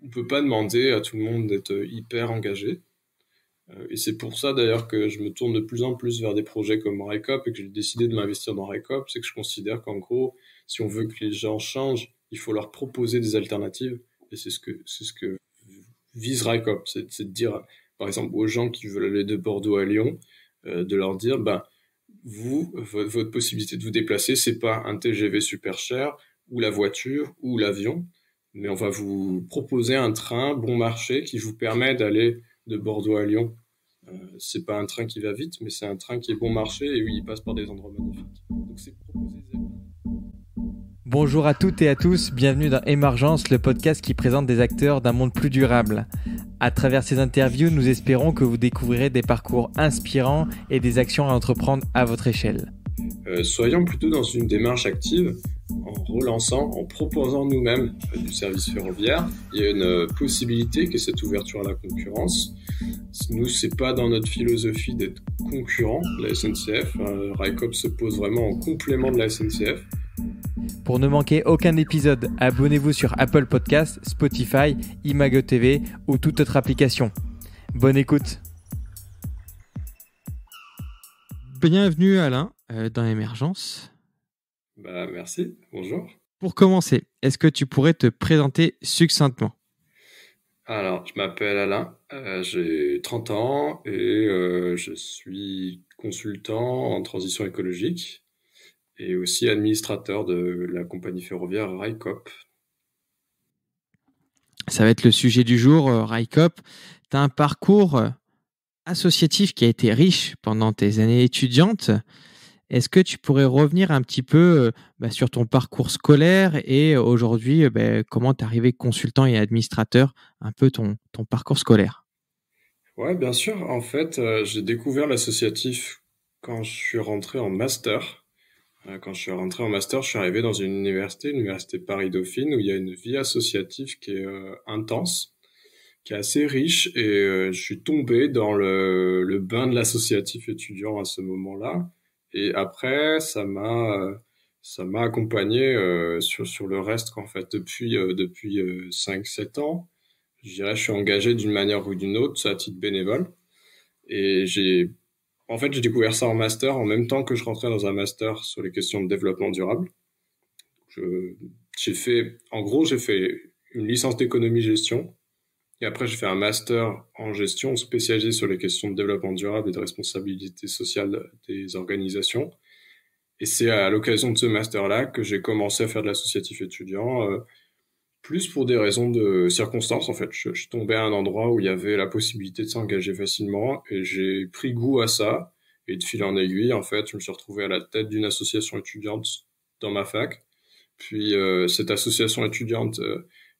on peut pas demander à tout le monde d'être hyper engagé. Et c'est pour ça d'ailleurs que je me tourne de plus en plus vers des projets comme RICOP et que j'ai décidé de m'investir dans RICOP. C'est que je considère qu'en gros, si on veut que les gens changent, il faut leur proposer des alternatives. Et c'est ce que vise RICOP. C'est de dire, par exemple, aux gens qui veulent aller de Bordeaux à Lyon, de leur dire, votre possibilité de vous déplacer, c'est pas un TGV super cher, ou la voiture, ou l'avion, mais on va vous proposer un train bon marché qui vous permet d'aller de Bordeaux à Lyon. C'est pas un train qui va vite, mais c'est un train qui est bon marché et où il passe par des endroits magnifiques. Donc c'est proposer des Bonjour à toutes et à tous, bienvenue dans Émergence, le podcast qui présente des acteurs d'un monde plus durable. À travers ces interviews, nous espérons que vous découvrirez des parcours inspirants et des actions à entreprendre à votre échelle. Soyons plutôt dans une démarche active, en relançant, en proposant nous-mêmes du service ferroviaire. Il y a une possibilité qui est cette ouverture à la concurrence. Nous, c'est pas dans notre philosophie d'être concurrent de la SNCF. RICOP se pose vraiment en complément de la SNCF. Pour ne manquer aucun épisode, abonnez-vous sur Apple Podcasts, Spotify, Imago TV ou toute autre application. Bonne écoute. Bienvenue Alain dans Émergence. Merci, bonjour. Pour commencer, est-ce que tu pourrais te présenter succinctement ? Alors, je m'appelle Alain, j'ai 30 ans et je suis consultant en transition écologique et aussi administrateur de la compagnie ferroviaire RICOP. Ça va être le sujet du jour, RICOP. Tu as un parcours associatif qui a été riche pendant tes années étudiantes. Est-ce que tu pourrais revenir un petit peu sur ton parcours scolaire et aujourd'hui, comment tu es arrivé consultant et administrateur, un peu ton parcours scolaire? Ouais, bien sûr. En fait, j'ai découvert l'associatif quand je suis rentré en master. Quand je suis rentré en master, je suis arrivé dans une université, l'université Paris-Dauphine, où il y a une vie associative qui est intense, qui est assez riche, et je suis tombé dans le bain de l'associatif étudiant à ce moment-là. Et après, ça m'a accompagné sur le reste, qu'en fait, depuis 5-7 ans. Je dirais, je suis engagé d'une manière ou d'une autre, à titre bénévole. Et j'ai découvert ça en master, en même temps que je rentrais dans un master sur les questions de développement durable. J'ai fait une licence d'économie-gestion. Et après, j'ai fait un master en gestion spécialisé sur les questions de développement durable et de responsabilité sociale des organisations. Et c'est à l'occasion de ce master-là que j'ai commencé à faire de l'associatif étudiant, plus pour des raisons de circonstances, en fait. Je suis tombé à un endroit où il y avait la possibilité de s'engager facilement et j'ai pris goût à ça. Et de fil en aiguille, en fait, je me suis retrouvé à la tête d'une association étudiante dans ma fac. Puis cette association étudiante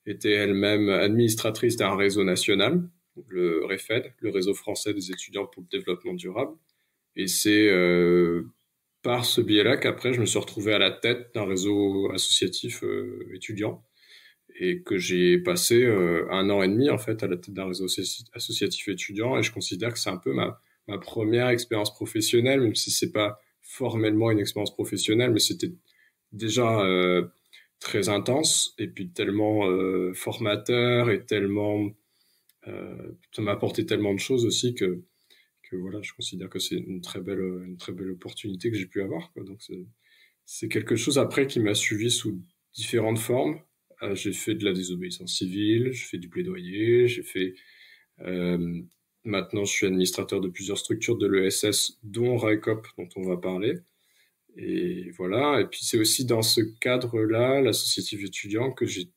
était elle-même administratrice d'un réseau national, le REFED, le Réseau français des étudiants pour le développement durable. Et c'est par ce biais-là qu'après, je me suis retrouvé à la tête d'un réseau associatif étudiant et que j'ai passé 1 an et demi en fait à la tête d'un réseau associatif étudiant, et je considère que c'est un peu ma première expérience professionnelle, même si c'est pas formellement une expérience professionnelle, mais c'était déjà très intense et puis tellement formateur et tellement ça m'a apporté tellement de choses aussi que voilà, je considère que c'est une très belle opportunité que j'ai pu avoir, quoi. Donc c'est quelque chose après qui m'a suivi sous différentes formes. J'ai fait de la désobéissance civile, j'ai fait du plaidoyer, euh, maintenant je suis administrateur de plusieurs structures de l'ESS, dont RICOP, dont on va parler. Et voilà. Et puis c'est aussi dans ce cadre-là, l'associatif étudiant, que j'ai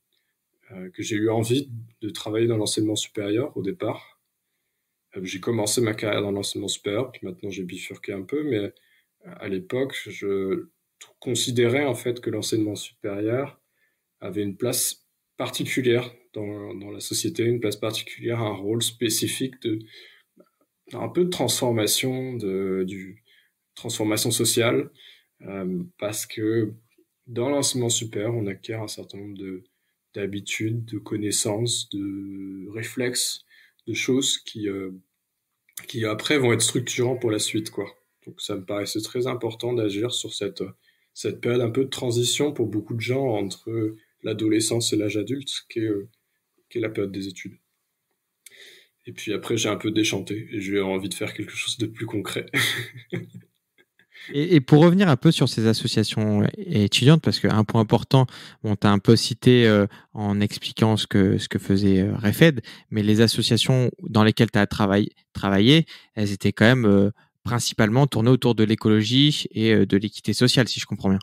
eu envie de travailler dans l'enseignement supérieur au départ. J'ai commencé ma carrière dans l'enseignement supérieur, puis maintenant j'ai bifurqué un peu, mais à l'époque, je considérais en fait que l'enseignement supérieur avait une place particulière dans la société, une place particulière, un rôle spécifique un peu de transformation sociale, parce que dans l'enseignement supérieur, on acquiert un certain nombre d'habitudes, de connaissances, de réflexes, de choses qui après vont être structurants pour la suite, quoi. Donc ça me paraissait très important d'agir sur cette période un peu de transition pour beaucoup de gens entre l'adolescence et l'âge adulte, qui est qui est la période des études. Et puis après, j'ai un peu déchanté et j'ai eu envie de faire quelque chose de plus concret. Et pour revenir un peu sur ces associations étudiantes, parce qu'un point important, on t'a un peu cité en expliquant ce que faisait REFED, mais les associations dans lesquelles tu as travaillé, elles étaient quand même principalement tournées autour de l'écologie et de l'équité sociale, si je comprends bien.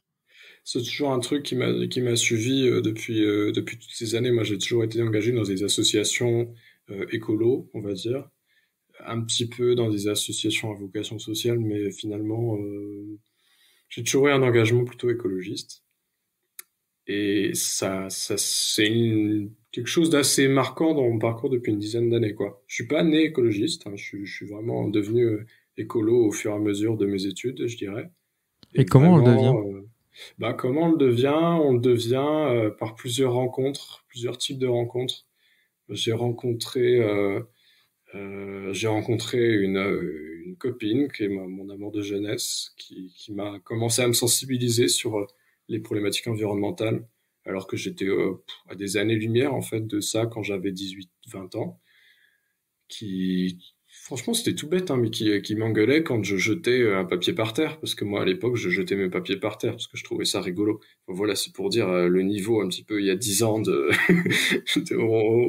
C'est toujours un truc qui m'a suivi depuis toutes ces années. Moi, j'ai toujours été engagé dans des associations écolo, on va dire, un petit peu dans des associations à vocation sociale, mais finalement, j'ai toujours eu un engagement plutôt écologiste. Et ça c'est quelque chose d'assez marquant dans mon parcours depuis une dizaine d'années, quoi. Je suis pas né écologiste, hein, je suis vraiment devenu écolo au fur et à mesure de mes études, je dirais. Et Et comment on le devient? vraiment, comment on le devient? On le devient par plusieurs rencontres, plusieurs types de rencontres. J'ai rencontré, j'ai rencontré une copine qui est mon amour de jeunesse, qui m'a commencé à me sensibiliser sur les problématiques environnementales, alors que j'étais à des années-lumière en fait de ça quand j'avais 18-20 ans. Qui, franchement, c'était tout bête, hein, mais qui m'engueulait quand je jetais un papier par terre, parce que moi à l'époque je jetais mes papiers par terre parce que je trouvais ça rigolo. Enfin, voilà, c'est pour dire le niveau un petit peu il y a 10 ans de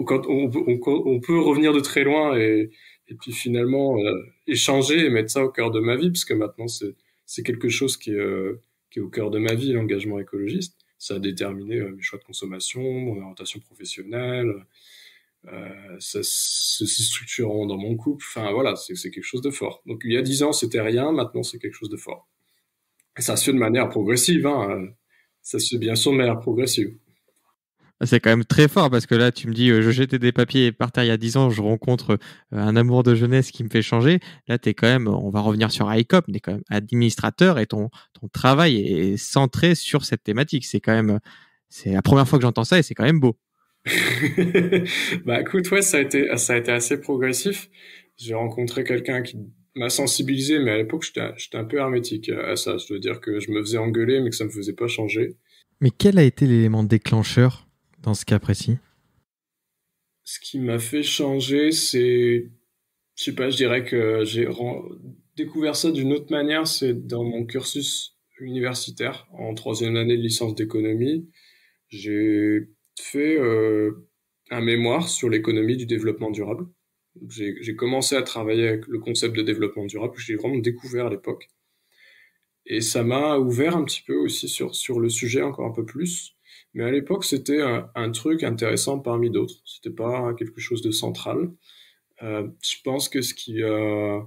quand on peut revenir de très loin et puis finalement échanger et mettre ça au cœur de ma vie, parce que maintenant c'est quelque chose qui est au cœur de ma vie, l'engagement écologiste. Ça a déterminé mes choix de consommation, mon orientation professionnelle, ceci structurant dans mon couple. Enfin voilà, c'est quelque chose de fort. Donc il y a 10 ans c'était rien, maintenant c'est quelque chose de fort. Et ça se fait de manière progressive, hein. Ça se fait bien sûr de manière progressive. C'est quand même très fort parce que là, tu me dis, je jetais des papiers par terre il y a 10 ans, je rencontre un amour de jeunesse qui me fait changer. Là, tu es quand même, on va revenir sur ICOP, tu es quand même administrateur et ton travail est centré sur cette thématique. C'est quand même, c'est la première fois que j'entends ça et c'est quand même beau. Bah écoute, ouais, ça a été assez progressif. J'ai rencontré quelqu'un qui m'a sensibilisé, mais à l'époque, j'étais un peu hermétique à ça. Je veux dire que je me faisais engueuler, mais que ça me faisait pas changer. Mais quel a été l'élément déclencheur dans ce cas précis? Ce qui m'a fait changer, c'est, je sais pas, je dirais que découvert ça d'une autre manière, c'est dans mon cursus universitaire, en troisième année de licence d'économie. J'ai fait un mémoire sur l'économie du développement durable. J'ai commencé à travailler avec le concept de développement durable, que j'ai vraiment découvert à l'époque. Et ça m'a ouvert un petit peu aussi sur le sujet encore un peu plus. Mais à l'époque, c'était un truc intéressant parmi d'autres. C'était pas quelque chose de central. Je pense que ce qui a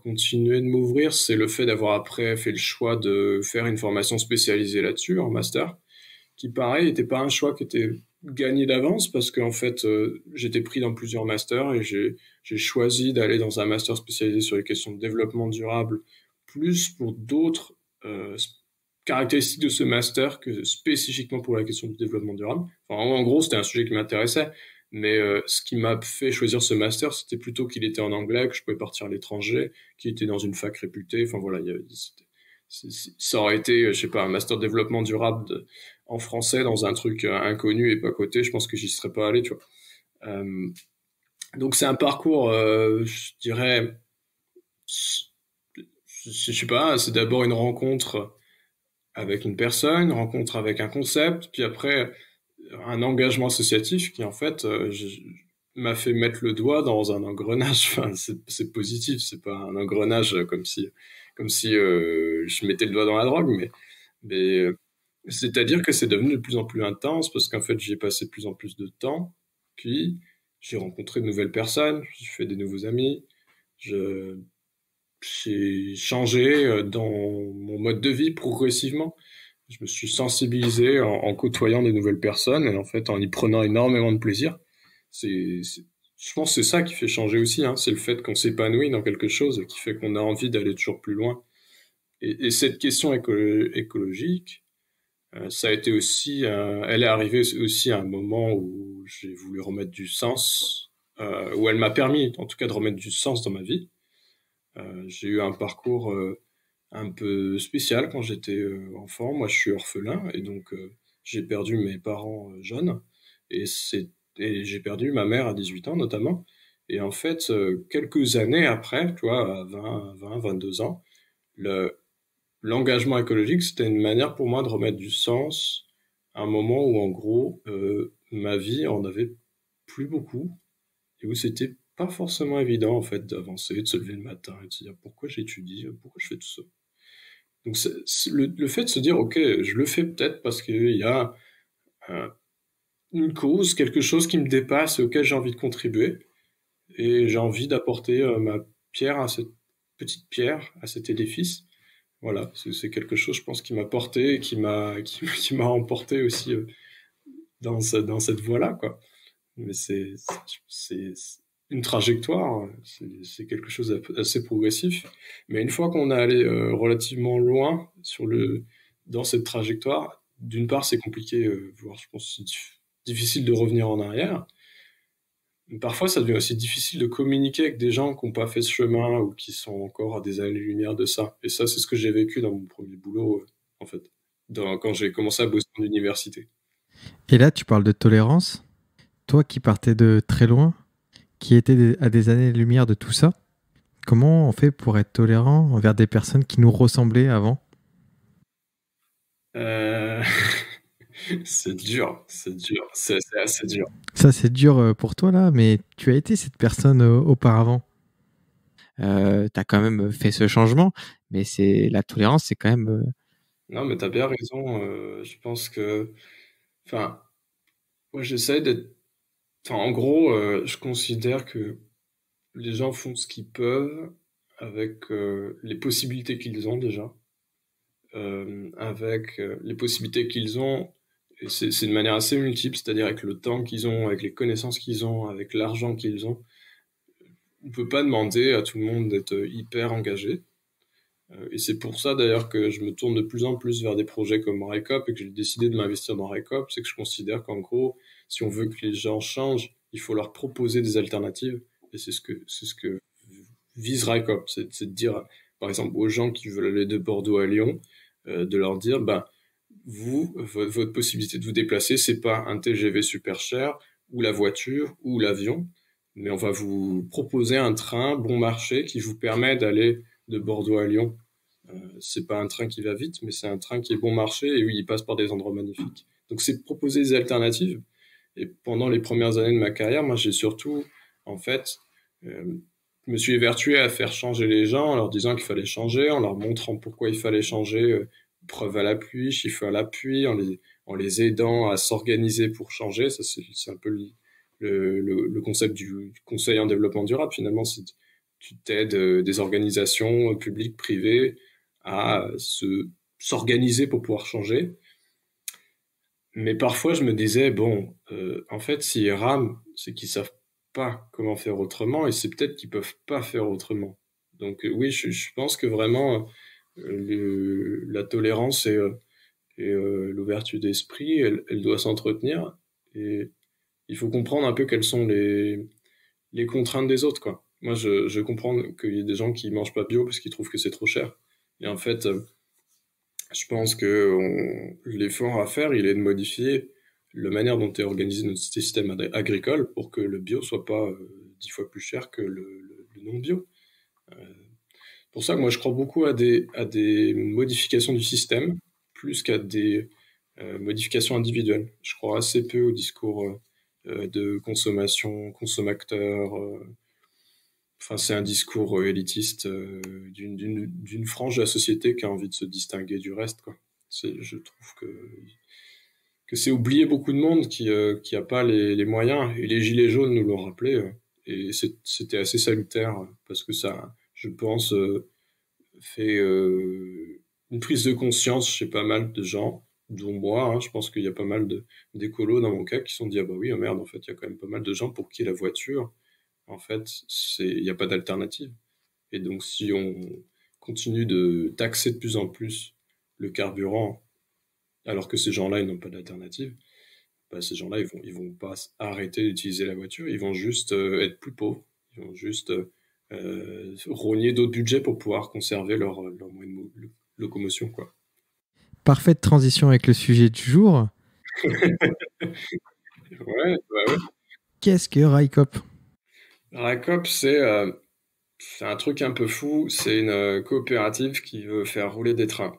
continué de m'ouvrir, c'est le fait d'avoir après fait le choix de faire une formation spécialisée là-dessus, en master, qui pareil, n'était pas un choix qui était gagné d'avance parce qu'en fait, j'étais pris dans plusieurs masters et j'ai choisi d'aller dans un master spécialisé sur les questions de développement durable, plus pour d'autres caractéristiques de ce master que spécifiquement pour la question du développement durable. Enfin, en gros, c'était un sujet qui m'intéressait, mais ce qui m'a fait choisir ce master, c'était plutôt qu'il était en anglais, que je pouvais partir à l'étranger, qu'il était dans une fac réputée. Enfin voilà, ça aurait été, je sais pas, un master de développement durable en français dans un truc inconnu et pas coté, je pense que j'y serais pas allé, tu vois. Donc c'est un parcours, je dirais, je sais pas, c'est d'abord une rencontre avec une personne, une rencontre avec un concept, puis après un engagement associatif qui en fait m'a fait mettre le doigt dans un engrenage. Enfin, c'est positif, c'est pas un engrenage comme si je mettais le doigt dans la drogue, mais c'est-à-dire que c'est devenu de plus en plus intense parce qu'en fait, j'y ai passé de plus en plus de temps. Puis, j'ai rencontré de nouvelles personnes, j'ai fait des nouveaux amis, je, j'ai changé dans mon mode de vie progressivement. Je me suis sensibilisé en côtoyant de nouvelles personnes et en fait en y prenant énormément de plaisir. Je pense que c'est ça qui fait changer aussi, hein. C'est le fait qu'on s'épanouit dans quelque chose qui fait qu'on a envie d'aller toujours plus loin. Et cette question écologique, ça a été aussi, elle est arrivée aussi à un moment où j'ai voulu remettre du sens, où elle m'a permis, en tout cas, de remettre du sens dans ma vie. J'ai eu un parcours un peu spécial quand j'étais enfant. Moi, je suis orphelin et donc j'ai perdu mes parents jeunes. Et c'est Et j'ai perdu ma mère à 18 ans notamment. Et en fait, quelques années après, tu vois, à 20, 22 ans, le, l'engagement écologique, c'était une manière pour moi de remettre du sens à un moment où, en gros, ma vie en avait plus beaucoup et où c'était pas forcément évident, en fait, d'avancer, de se lever le matin et de se dire pourquoi j'étudie, pourquoi je fais tout ça. Donc, le fait de se dire, OK, je le fais peut-être parce qu'il y a euh, une cause, quelque chose qui me dépasse et auquel j'ai envie de contribuer et j'ai envie d'apporter ma pierre à cette petite pierre, à cet édifice. Voilà, c'est quelque chose, je pense, qui m'a porté et qui m'a emporté aussi dans cette voie-là, quoi. Mais c'est une trajectoire, c'est quelque chose d'assez progressif. Mais une fois qu'on est allé relativement loin dans cette trajectoire, d'une part, c'est compliqué, voire je pense que c'est difficile de revenir en arrière. Mais parfois, ça devient aussi difficile de communiquer avec des gens qui n'ont pas fait ce chemin ou qui sont encore à des années-lumière de ça. Et ça, c'est ce que j'ai vécu dans mon premier boulot, en fait, quand j'ai commencé à bosser en université. Et là, tu parles de tolérance. Toi qui partais de très loin, qui était à des années-lumière de tout ça, comment on fait pour être tolérant envers des personnes qui nous ressemblaient avant? Euh, c'est dur, c'est assez dur. Ça, c'est dur pour toi là, mais tu as été cette personne auparavant. Tu as quand même fait ce changement, mais c'est la tolérance, c'est quand même. Non, mais t'as bien raison. Je pense que, enfin, moi, j'essaie d'être. Enfin, en gros, je considère que les gens font ce qu'ils peuvent avec les possibilités qu'ils ont déjà. Avec les possibilités qu'ils ont. Et c'est de manière assez multiple, c'est-à-dire avec le temps qu'ils ont, avec les connaissances qu'ils ont, avec l'argent qu'ils ont. On peut pas demander à tout le monde d'être hyper engagé. Et c'est pour ça d'ailleurs que je me tourne de plus en plus vers des projets comme RICOP et que j'ai décidé de m'investir dans RICOP. C'est que je considère qu'en gros, si on veut que les gens changent, il faut leur proposer des alternatives. Et c'est ce que vise RICOP. C'est de dire, par exemple, aux gens qui veulent aller de Bordeaux à Lyon, de leur dire, ben, votre possibilité de vous déplacer, c'est pas un TGV super cher, ou la voiture, ou l'avion, mais on va vous proposer un train bon marché qui vous permet d'aller de Bordeaux à Lyon. C'est pas un train qui va vite, mais c'est un train qui est bon marché et oui, il passe par des endroits magnifiques. Donc c'est de proposer des alternatives. Et pendant les premières années de ma carrière, moi j'ai surtout, en fait, me suis évertué à faire changer les gens en leur disant qu'il fallait changer, en leur montrant pourquoi il fallait changer, preuve à l'appui, chiffre à l'appui, en les aidant à s'organiser pour changer. Ça, c'est un peu le concept du conseil en développement durable. Finalement, c'est tu t'aides des organisations publiques, privées à s'organiser pour pouvoir changer. Mais parfois, je me disais, bon, en fait, s'ils rament, c'est qu'ils savent pas comment faire autrement, et c'est peut-être qu'ils peuvent pas faire autrement. Donc oui, je pense que vraiment, la tolérance et l'ouverture d'esprit, elle doit s'entretenir, et il faut comprendre un peu quelles sont les contraintes des autres, quoi. Moi, je comprends qu'il y ait des gens qui mangent pas bio parce qu'ils trouvent que c'est trop cher. Et en fait, je pense que l'effort à faire, il est de modifier la manière dont est organisé notre système agricole pour que le bio soit pas 10 fois plus cher que le non bio. Euh, pour ça que moi je crois beaucoup à des modifications du système plus qu'à des modifications individuelles. Je crois assez peu au discours de consommation, consommateur. Enfin, c'est un discours élitiste d'une frange de la société qui a envie de se distinguer du reste, quoi. Je trouve que c'est oublier beaucoup de monde qui a pas les moyens. Et les Gilets jaunes nous l'ont rappelé. Et c'était assez salutaire parce que ça, je pense, fait une prise de conscience chez pas mal de gens, dont moi. Hein. Je pense qu'il y a pas mal d'écolos dans mon cas qui se sont dit, ah bah oui, oh merde, en fait, il y a quand même pas mal de gens pour qui la voiture, en fait, il n'y a pas d'alternative. Et donc, si on continue de taxer de plus en plus le carburant, alors que ces gens-là, ils n'ont pas d'alternative, bah, ces gens-là, ils vont pas arrêter d'utiliser la voiture, ils vont juste être plus pauvres, ils vont juste rogner d'autres budgets pour pouvoir conserver leur moyen de locomotion, quoi. Parfaite transition avec le sujet du jour. Ouais, bah ouais. Qu'est-ce que Raikop? RACOP, c'est un truc un peu fou. C'est une coopérative qui veut faire rouler des trains.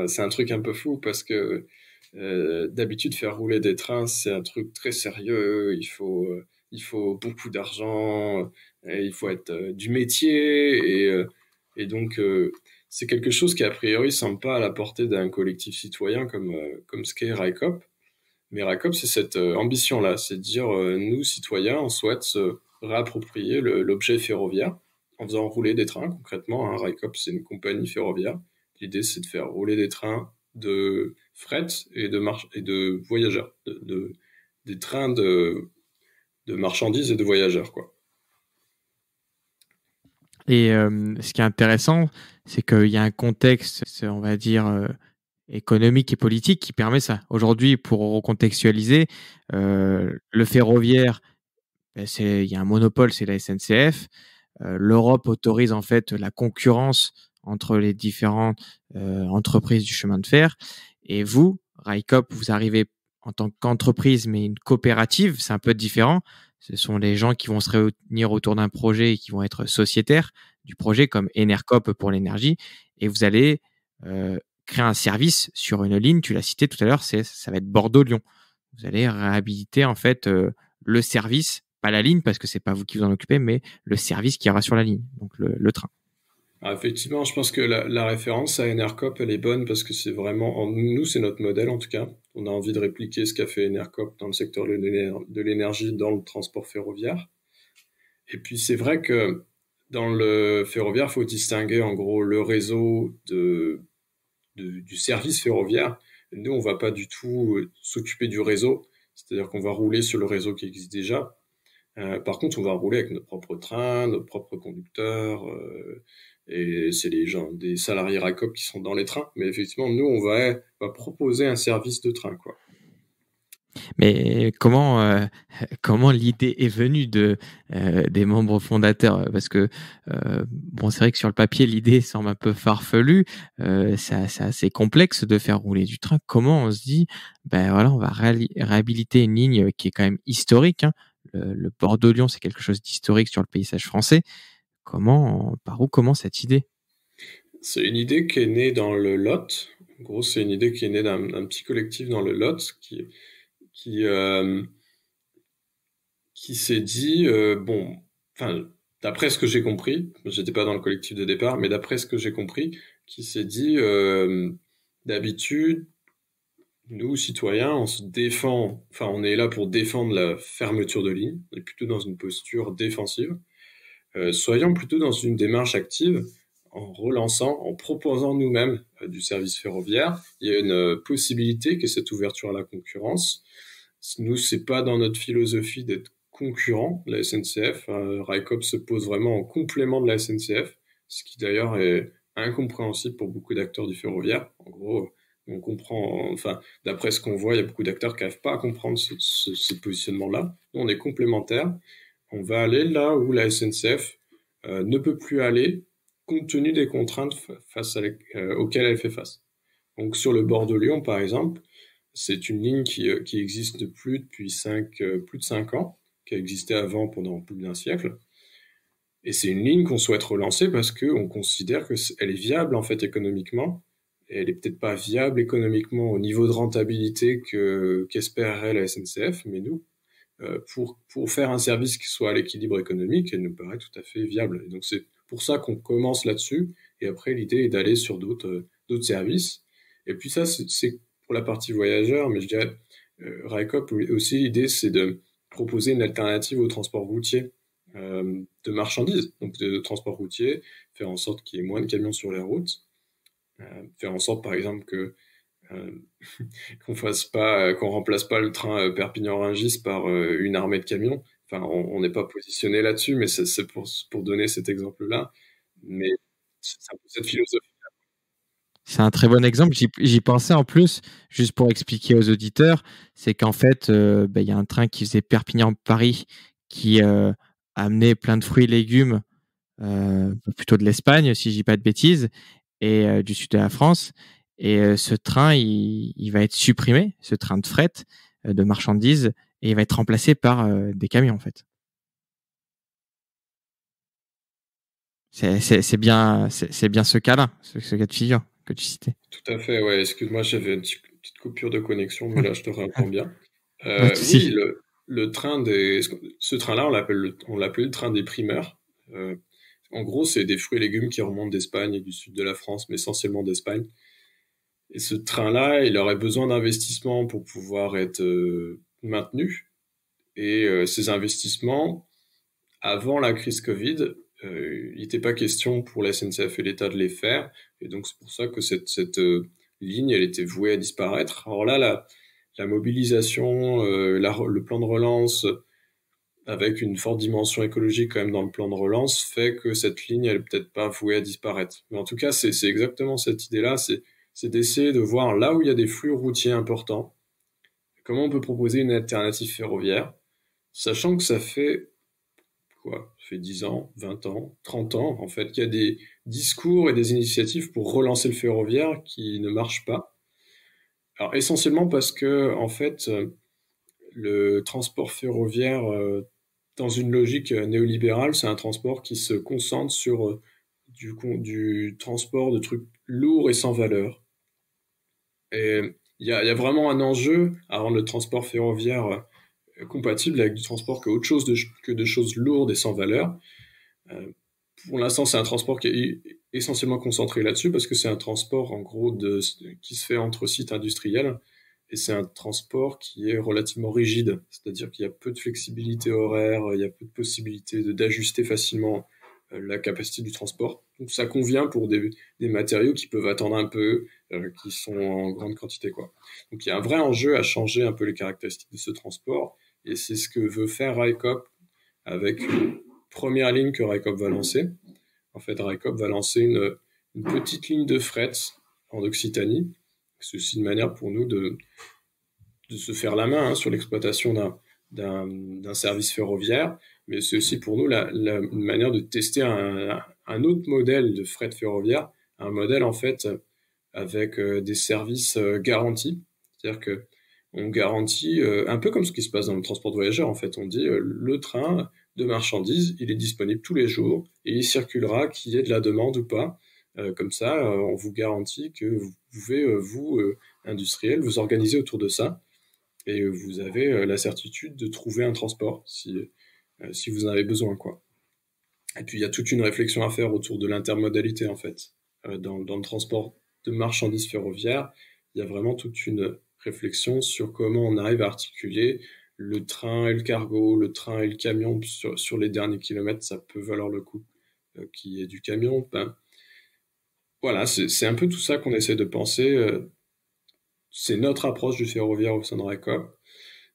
C'est un truc un peu fou parce que d'habitude, faire rouler des trains, c'est un truc très sérieux. Il faut beaucoup d'argent, et il faut être du métier. Et donc, c'est quelque chose qui, a priori, semble pas à la portée d'un collectif citoyen comme ce qu'est RACOP. Mais RACOP, c'est cette ambition-là. C'est de dire, nous, citoyens, on souhaite se réapproprier l'objet ferroviaire en faisant rouler des trains. Concrètement, hein, RACOP, c'est une compagnie ferroviaire. L'idée, c'est de faire rouler des trains de fret et de voyageurs, des trains de marchandises et de voyageurs, quoi. Et ce qui est intéressant, c'est qu'il y a un contexte, on va dire, économique et politique qui permet ça. Aujourd'hui, pour recontextualiser, le ferroviaire, il y a un monopole, c'est la SNCF. L'Europe autorise en fait la concurrence entre les différentes entreprises du chemin de fer. Et vous, Raikop, vous arrivez en tant qu'entreprise, mais une coopérative, c'est un peu différent. Ce sont les gens qui vont se réunir autour d'un projet et qui vont être sociétaires du projet, comme Enercop pour l'énergie. Et vous allez créer un service sur une ligne. Tu l'as cité tout à l'heure, ça va être Bordeaux-Lyon. Vous allez réhabiliter en fait le service, pas la ligne parce que c'est pas vous qui vous en occupez, mais le service qui aura sur la ligne, donc le train. Ah, effectivement, je pense que la référence à Enercop, elle est bonne parce que c'est vraiment, nous, c'est notre modèle en tout cas. On a envie de répliquer ce qu'a fait Enercop dans le secteur de l'énergie, dans le transport ferroviaire. Et puis c'est vrai que dans le ferroviaire, il faut distinguer en gros le réseau du service ferroviaire. Nous, on va pas du tout s'occuper du réseau, c'est-à-dire qu'on va rouler sur le réseau qui existe déjà. Par contre, on va rouler avec notre propre train, notre propre conducteur, et c'est les gens, des salariés RACOP qui sont dans les trains. Mais effectivement, nous, va proposer un service de train, quoi. Mais comment l'idée est venue des membres fondateurs? Parce que bon, c'est vrai que sur le papier, l'idée semble un peu farfelue. C'est assez complexe de faire rouler du train. Comment on se dit, ben voilà, on va réhabiliter une ligne qui est quand même historique, hein. Le Bordeaux-Lyon, c'est quelque chose d'historique sur le paysage français. Par où commence cette idée? C'est une idée qui est née dans le Lot. En gros, c'est une idée qui est née d'un petit collectif dans le Lot qui, euh, qui s'est dit, bon, enfin, d'après ce que j'ai compris, j'étais pas dans le collectif de départ, mais d'après ce que j'ai compris, qui s'est dit, d'habitude, nous, citoyens, on se défend, enfin, on est là pour défendre la fermeture de ligne, on est plutôt dans une posture défensive. Soyons plutôt dans une démarche active, en relançant, en proposant nous-mêmes du service ferroviaire. Il y a une possibilité qui est cette ouverture à la concurrence. Nous, c'est pas dans notre philosophie d'être concurrent de la SNCF. RACOP se pose vraiment en complément de la SNCF, ce qui d'ailleurs est incompréhensible pour beaucoup d'acteurs du ferroviaire. En gros, on comprend, enfin, d'après ce qu'on voit, il y a beaucoup d'acteurs qui n'arrivent pas à comprendre ce positionnement-là. Nous, on est complémentaires. On va aller là où la SNCF ne peut plus aller compte tenu des contraintes auxquelles elle fait face. Donc sur le bord de Lyon, par exemple, c'est une ligne qui existe depuis plus de 5 ans, qui a existé avant pendant plus d'un siècle. Et c'est une ligne qu'on souhaite relancer parce qu'on considère qu'elle est viable en fait économiquement. Et elle est peut-être pas viable économiquement au niveau de rentabilité qu'espérerait la SNCF, mais nous, pour faire un service qui soit à l'équilibre économique, elle nous paraît tout à fait viable. Et donc c'est pour ça qu'on commence là-dessus. Et après, l'idée est d'aller sur d'autres services. Et puis ça, c'est pour la partie voyageur, mais je dirais, RACOP aussi, l'idée, c'est de proposer une alternative au transport routier de marchandises, donc de transport routier, faire en sorte qu'il y ait moins de camions sur les routes, faire en sorte, par exemple, que euh, qu'on remplace pas le train Perpignan-Rungis par une armée de camions. Enfin, on n'est pas positionné là-dessus, mais c'est pour donner cet exemple-là. Mais c'est un peu cette philosophie. C'est un très bon exemple. J'y pensais en plus, juste pour expliquer aux auditeurs, c'est qu'en fait, il y a un train qui faisait Perpignan-Paris qui amenait plein de fruits et légumes, plutôt de l'Espagne, si je dis pas de bêtises, et du sud de la France. Et ce train, il va être supprimé, ce train de fret, de marchandises, et il va être remplacé par des camions en fait. C'est bien ce cas-là, ce cas de figure que tu citais. Tout à fait, ouais. Excuse-moi, j'avais une petite coupure de connexion, mais là, je te réentends bien. Pas de Oui, souci. le train ce train-là, on l'appelait le train des primeurs. Euh, En gros, c'est des fruits et légumes qui remontent d'Espagne et du sud de la France, mais essentiellement d'Espagne. Et ce train-là, il aurait besoin d'investissements pour pouvoir être maintenu. Et ces investissements, avant la crise Covid, il n'était pas question pour la SNCF et l'État de les faire. Et donc, c'est pour ça que cette ligne, elle était vouée à disparaître. Alors là, la mobilisation, le plan de relance, avec une forte dimension écologique quand même dans le plan de relance, fait que cette ligne, elle est peut-être pas vouée à disparaître. Mais en tout cas, c'est exactement cette idée-là, c'est d'essayer de voir là où il y a des flux routiers importants, comment on peut proposer une alternative ferroviaire, sachant que ça fait quoi? Ça fait 10 ans, 20 ans, 30 ans, en fait, qu'il y a des discours et des initiatives pour relancer le ferroviaire qui ne marchent pas. Alors, essentiellement parce que, en fait, le transport ferroviaire, dans une logique néolibérale, c'est un transport qui se concentre sur du transport de trucs lourds et sans valeur. Et il y a vraiment un enjeu à rendre le transport ferroviaire compatible avec du transport que de choses lourdes et sans valeur. Euh, pour l'instant, c'est un transport qui est essentiellement concentré là-dessus parce que c'est un transport en gros qui se fait entre sites industriels et c'est un transport qui est relativement rigide, c'est-à-dire qu'il y a peu de flexibilité horaire, il y a peu de possibilité d'ajuster facilement la capacité du transport. Donc ça convient pour des matériaux qui peuvent attendre un peu, qui sont en grande quantité, quoi. Donc il y a un vrai enjeu à changer un peu les caractéristiques de ce transport et c'est ce que veut faire RICOP avec une première ligne que RICOP va lancer. En fait, RICOP va lancer une petite ligne de fret en Occitanie. C'est aussi une manière pour nous de se faire la main sur l'exploitation d'un service ferroviaire, mais c'est aussi pour nous une manière de tester un autre modèle de fret ferroviaire, un modèle en fait avec des services garantis. C'est-à-dire que on garantit, un peu comme ce qui se passe dans le transport de voyageurs, en fait. On dit, le train de marchandises, il est disponible tous les jours et il circulera qu'il y ait de la demande ou pas. Comme ça, on vous garantit que vous pouvez, vous, industriel, vous organiser autour de ça et vous avez la certitude de trouver un transport si vous en avez besoin, quoi. Et puis, il y a toute une réflexion à faire autour de l'intermodalité, en fait. Dans le transport de marchandises ferroviaires, il y a vraiment toute une réflexion sur comment on arrive à articuler le train et le cargo, le train et le camion sur les derniers kilomètres, ça peut valoir le coup qu'il y ait du camion. Ben, voilà, c'est un peu tout ça qu'on essaie de penser. C'est notre approche du ferroviaire au sein de RECOP.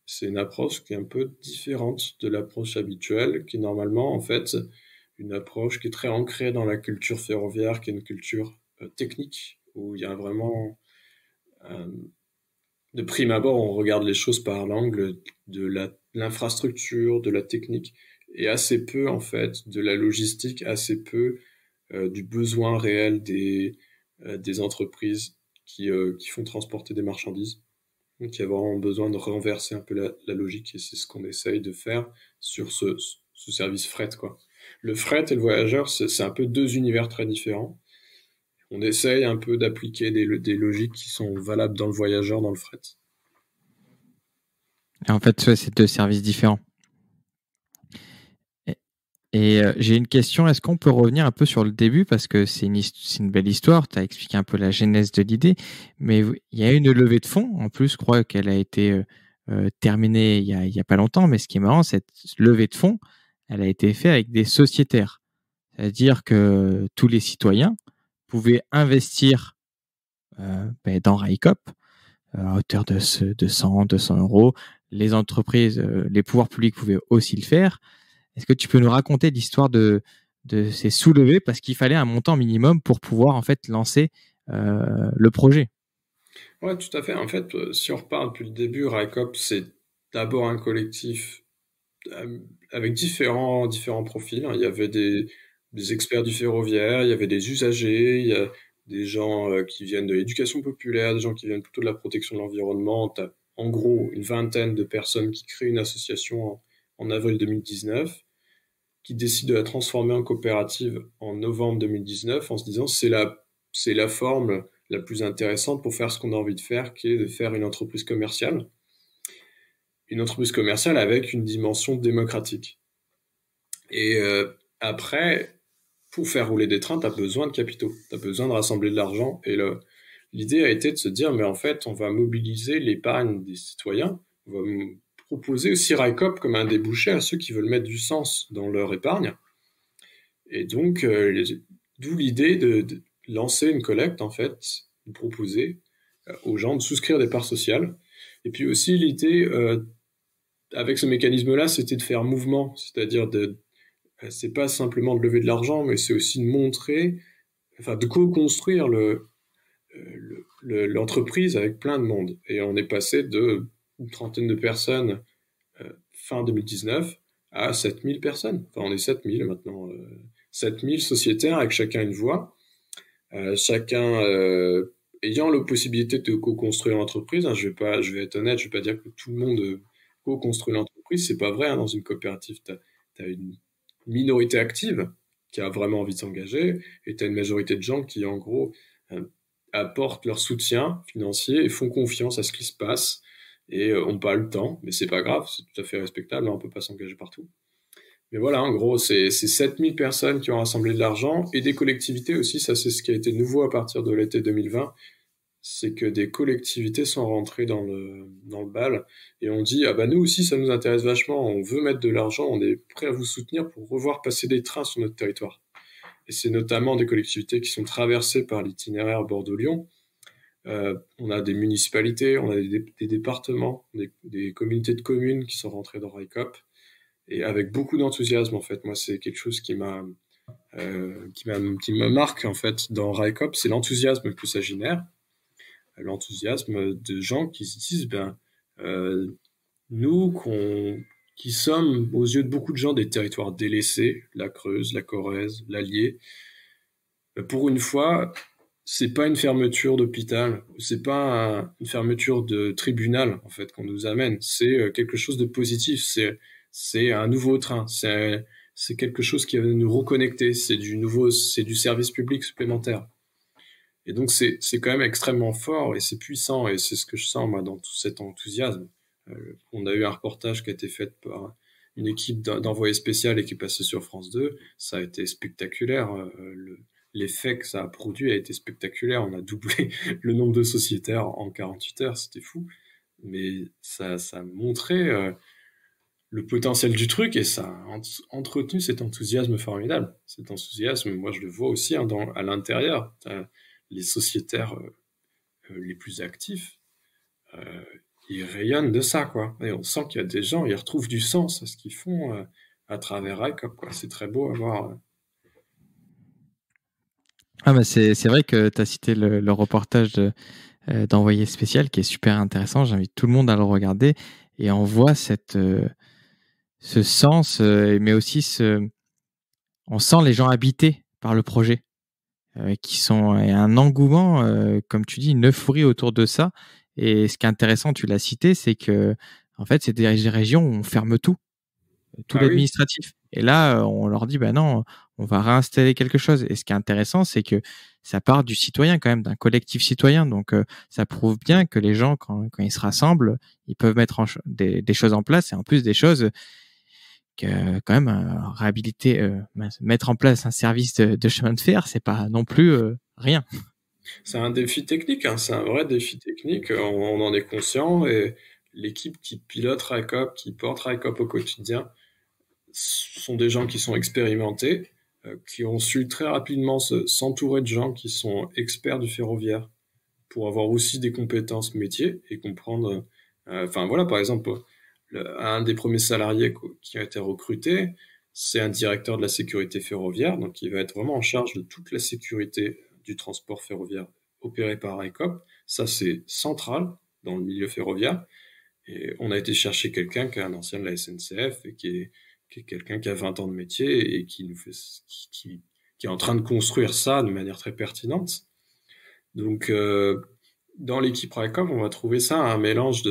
C'est une approche qui est un peu différente de l'approche habituelle, qui est normalement, en fait, une approche qui est très ancrée dans la culture ferroviaire, qui est une culture technique, où il y a vraiment, euh, de prime abord, on regarde les choses par l'angle de l'infrastructure, de la technique, et assez peu, en fait, de la logistique, assez peu du besoin réel des entreprises qui font transporter des marchandises. Donc, il y a vraiment besoin de renverser un peu la logique et c'est ce qu'on essaye de faire sur ce service fret, quoi. Le fret et le voyageur, c'est un peu deux univers très différents. On essaye un peu d'appliquer des logiques qui sont valables dans le voyageur, dans le fret. Et en fait, ouais, c'est deux services différents. J'ai une question, est-ce qu'on peut revenir un peu sur le début parce que c'est une belle histoire, tu as expliqué un peu la genèse de l'idée, mais il y a une levée de fonds, en plus je crois qu'elle a été terminée il y a pas longtemps, mais ce qui est marrant, cette levée de fonds, elle a été faite avec des sociétaires, c'est-à-dire que tous les citoyens pouvaient investir dans RICOP à hauteur de 100, 200 euros, les entreprises, les pouvoirs publics pouvaient aussi le faire. Est-ce que tu peux nous raconter l'histoire de ces soulevés parce qu'il fallait un montant minimum pour pouvoir en fait lancer le projet? Ouais, tout à fait. En fait, si on repart depuis le début, RICOP, c'est d'abord un collectif euh, avec différents profils, hein. Il y avait des experts du ferroviaire, il y avait des usagers, il y a des gens qui viennent de l'éducation populaire, des gens qui viennent plutôt de la protection de l'environnement, en gros une vingtaine de personnes qui créent une association en avril 2019, qui décident de la transformer en coopérative en novembre 2019 en se disant c'est la forme la plus intéressante pour faire ce qu'on a envie de faire, qui est de faire une entreprise commerciale. Une entreprise commerciale avec une dimension démocratique. Et après, pour faire rouler des trains, tu as besoin de capitaux, tu as besoin de rassembler de l'argent. Et l'idée a été de se dire, mais en fait, on va mobiliser l'épargne des citoyens, on va proposer aussi RICOP comme un débouché à ceux qui veulent mettre du sens dans leur épargne. Et donc, d'où l'idée de lancer une collecte, en fait, de proposer aux gens de souscrire des parts sociales. Et puis aussi, l'idée, avec ce mécanisme-là, c'était de faire mouvement, c'est-à-dire c'est pas simplement de lever de l'argent, mais c'est aussi de montrer, enfin, de co-construire l'entreprise avec plein de monde. Et on est passé de une trentaine de personnes fin 2019 à 7000 personnes. Enfin, on est 7000 maintenant. 7000 sociétaires avec chacun une voix, chacun ayant la possibilité de co-construire l'entreprise. Hein, je vais être honnête, je vais pas dire que tout le monde co-construit l'entreprise. C'est pas vrai. Hein, dans une coopérative, t'as une minorité active qui a vraiment envie de s'engager, et t'as une majorité de gens qui, en gros, apportent leur soutien financier et font confiance à ce qui se passe et ont pas le temps, mais c'est pas grave, c'est tout à fait respectable, hein, on peut pas s'engager partout. Mais voilà, en gros, c'est 7000 personnes qui ont rassemblé de l'argent et des collectivités aussi, ça c'est ce qui a été nouveau à partir de l'été 2020, c'est que des collectivités sont rentrées dans le bal et on dit, ah bah nous aussi ça nous intéresse vachement, on veut mettre de l'argent, on est prêt à vous soutenir pour revoir passer des trains sur notre territoire. Et c'est notamment des collectivités qui sont traversées par l'itinéraire Bordeaux-Lyon. On a des municipalités, on a des départements, des communautés de communes qui sont rentrées dans RICOP, et avec beaucoup d'enthousiasme en fait. Moi, c'est quelque chose qui me marque en fait dans RICOP, c'est l'enthousiasme que ça génère, l'enthousiasme de gens qui se disent nous qui sommes aux yeux de beaucoup de gens des territoires délaissés, la Creuse, la Corrèze, l'Allier, pour une fois, c'est pas une fermeture d'hôpital, c'est pas une fermeture de tribunal en fait qu'on nous amène, c'est quelque chose de positif, c'est un nouveau train, c'est quelque chose qui va nous reconnecter, c'est du service public supplémentaire. Et donc c'est quand même extrêmement fort et c'est puissant, et c'est ce que je sens moi dans tout cet enthousiasme. On a eu un reportage qui a été fait par une équipe d'envoyés spécial et qui est passé sur France 2, ça a été spectaculaire. L'effet que ça a produit a été spectaculaire. On a doublé le nombre de sociétaires en 48 heures, c'était fou. Mais ça montrait le potentiel du truc et ça a entretenu cet enthousiasme formidable. Cet enthousiasme, moi je le vois aussi hein, à l'intérieur. Les sociétaires les plus actifs, ils rayonnent de ça, quoi. Et on sent qu'il y a des gens, ils retrouvent du sens à ce qu'ils font à travers RICOP, quoi. C'est très beau à voir. Ah bah c'est vrai que tu as cité le reportage d'Envoyé spécial qui est super intéressant. J'invite tout le monde à le regarder et on voit ce sens, mais aussi on sent les gens habités par le projet, qui sont et un engouement, comme tu dis, une euphorie autour de ça. Et ce qui est intéressant, tu l'as cité, c'est que en fait, c'est des régions où on ferme tout Ah oui, l'administratif. Et là, on leur dit, bah non, on va réinstaller quelque chose. Et ce qui est intéressant, c'est que ça part du citoyen quand même, d'un collectif citoyen. Donc, ça prouve bien que les gens, quand ils se rassemblent, ils peuvent mettre des choses en place, et en plus des choses que quand même réhabiliter, mettre en place un service de chemin de fer, c'est pas non plus rien. c'est un défi technique, hein, c'est un vrai défi technique, on en est conscient, et l'équipe qui pilote RICOP, qui porte RICOP au quotidien, sont des gens qui sont expérimentés, qui ont su très rapidement s'entourer de gens qui sont experts du ferroviaire pour avoir aussi des compétences métiers et comprendre. Enfin voilà, par exemple, un des premiers salariés qui a été recruté, c'est un directeur de la sécurité ferroviaire, donc il va être vraiment en charge de toute la sécurité du transport ferroviaire opéré par ICOP. Ça, c'est central dans le milieu ferroviaire. Et on a été chercher quelqu'un qui est un ancien de la SNCF et qui est quelqu'un qui a 20 ans de métier et qui nous fait, qui est en train de construire ça de manière très pertinente. Donc, dans l'équipe RICOP, on va trouver ça, un mélange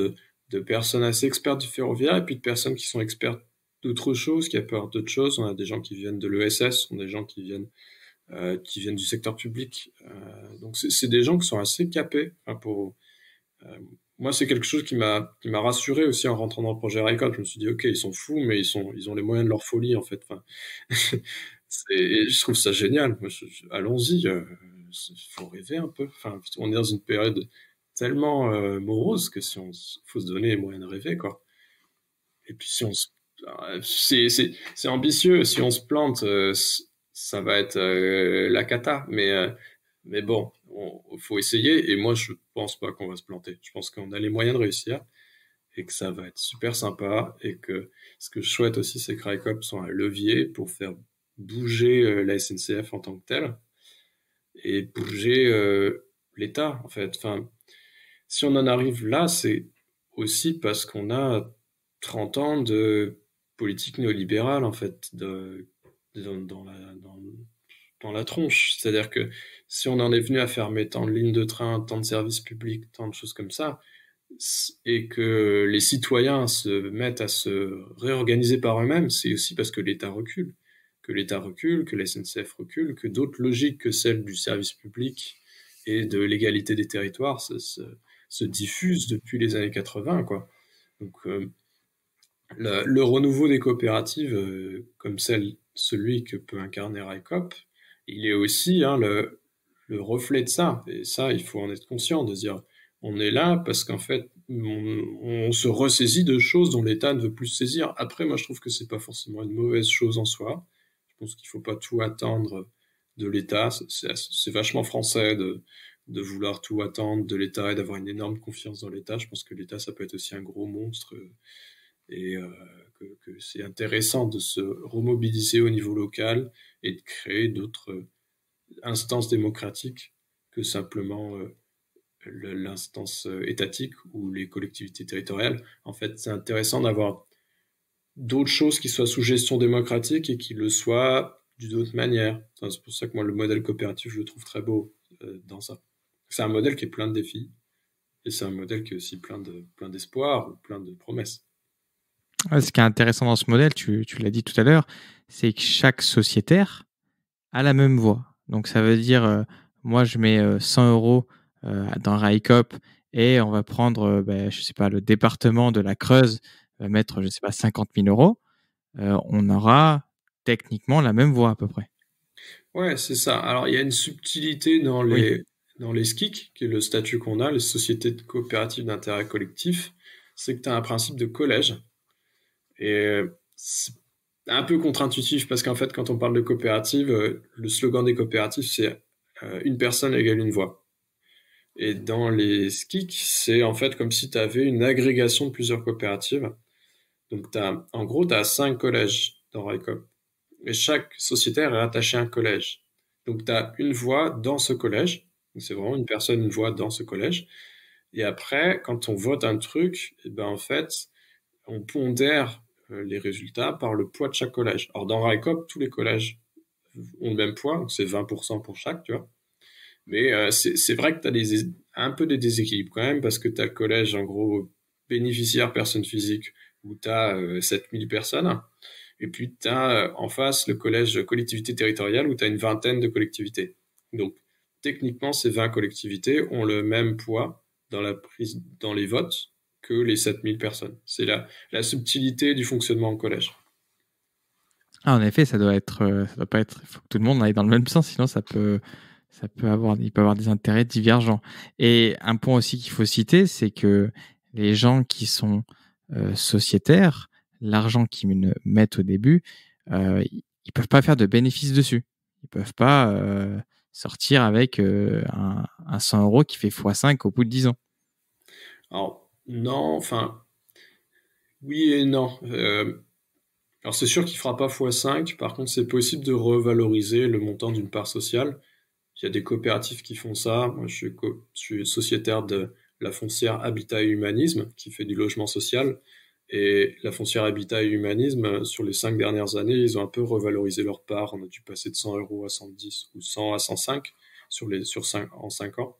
de personnes assez expertes du ferroviaire et puis de personnes qui sont expertes d'autres choses, qui a peur d'autres choses. On a des gens qui viennent de l'ESS, on a des gens qui viennent du secteur public. Donc c'est des gens qui sont assez capés. Enfin, moi, c'est quelque chose qui m'a rassuré aussi en rentrant dans le projet Récolte. Je me suis dit, ok, ils sont fous, mais ils ont les moyens de leur folie en fait. Enfin, et je trouve ça génial. Allons-y, il faut rêver un peu. Enfin, on est dans une période tellement morose que si faut se donner les moyens de rêver, quoi. Et puis si on se c'est ambitieux. Si on se plante, ça va être la cata. Mais bon, faut essayer. Et moi, je pense pas qu'on va se planter. Je pense qu'on a les moyens de réussir et que ça va être super sympa. Et que ce que je souhaite aussi, c'est que RICOP soit un levier pour faire bouger la SNCF en tant que telle et bouger l'État, en fait. Enfin, si on en arrive là, c'est aussi parce qu'on a 30 ans de politique néolibérale, en fait, dans la tronche. C'est-à-dire que si on en est venu à fermer tant de lignes de train, tant de services publics, tant de choses comme ça, et que les citoyens se mettent à se réorganiser par eux-mêmes, c'est aussi parce que l'État recule. Que l'État recule, que la SNCF recule, que d'autres logiques que celles du service public et de l'égalité des territoires se diffusent depuis les années 80, quoi. Donc, le renouveau des coopératives, comme celui que peut incarner RICOP, il est aussi le reflet de ça. Et ça, il faut en être conscient, de dire, on est là parce qu'en fait, on se ressaisit de choses dont l'État ne veut plus se saisir. Après, moi, je trouve que c'est pas forcément une mauvaise chose en soi. Je pense qu'il faut pas tout attendre de l'État. C'est vachement français de vouloir tout attendre de l'État et d'avoir une énorme confiance dans l'État. Je pense que l'État, ça peut être aussi un gros monstre et que c'est intéressant de se remobiliser au niveau local et de créer d'autres instances démocratiques que simplement l'instance étatique ou les collectivités territoriales. En fait, c'est intéressant d'avoir d'autres choses qui soient sous gestion démocratique et qui le soient d'une autre manière. Enfin, c'est pour ça que moi, le modèle coopératif, je le trouve très beau dans ça. C'est un modèle qui est plein de défis et c'est un modèle qui est aussi plein d'espoir ou plein de promesses. Ouais, ce qui est intéressant dans ce modèle, tu l'as dit tout à l'heure, c'est que chaque sociétaire a la même voix. Donc ça veut dire, moi je mets 100 euros dans RICOP et on va prendre, je sais pas, le département de la Creuse va mettre, je sais pas, 50 000 euros. On aura techniquement la même voix à peu près. Ouais, c'est ça. Alors, il y a une subtilité Oui. dans les SCIC, qui est le statut qu'on a, les sociétés coopératives d'intérêt collectif, c'est que tu as un principe de collège. Et c'est un peu contre-intuitif parce qu'en fait, quand on parle de coopérative, le slogan des coopératives, c'est une personne égale une voix. Et dans les SCIC, c'est en fait comme si tu avais une agrégation de plusieurs coopératives. Donc, en gros, tu as 5 collèges dans RICOP. Et chaque sociétaire est rattaché à un collège. Donc, tu as une voix dans ce collège. C'est vraiment une personne, une voix dans ce collège. Et après, quand on vote un truc, et ben en fait, on pondère les résultats par le poids de chaque collège. Alors, dans RICOP, tous les collèges ont le même poids, donc c'est 20% pour chaque, tu vois. Mais c'est vrai que tu as un peu des déséquilibres quand même, parce que tu as le collège, en gros, bénéficiaire personne physique, où tu as 7000 personnes. Et puis, tu as en face le collège collectivité territoriale où tu as une vingtaine de collectivités. Donc, techniquement, ces 20 collectivités ont le même poids dans les votes que les 7000 personnes. C'est la subtilité du fonctionnement en collège. Ah, en effet, ça doit pas être. Il faut que tout le monde aille dans le même sens, sinon il peut avoir des intérêts divergents. Et un point aussi qu'il faut citer, c'est que les gens qui sont sociétaires, l'argent qu'ils mettent au début, ils peuvent pas faire de bénéfices dessus. Ils peuvent pas sortir avec un 100 euros qui fait x5 au bout de 10 ans. Alors, non, enfin, oui et non. Alors, c'est sûr qu'il fera pas x5. Par contre, c'est possible de revaloriser le montant d'une part sociale. Il y a des coopératives qui font ça. Moi, je suis sociétaire de la foncière Habitat et Humanisme, qui fait du logement social. Et la foncière Habitat et Humanisme, sur les 5 dernières années, ils ont un peu revalorisé leur part. On a dû passer de 100 euros à 110 ou 100 à 105 en 5 ans.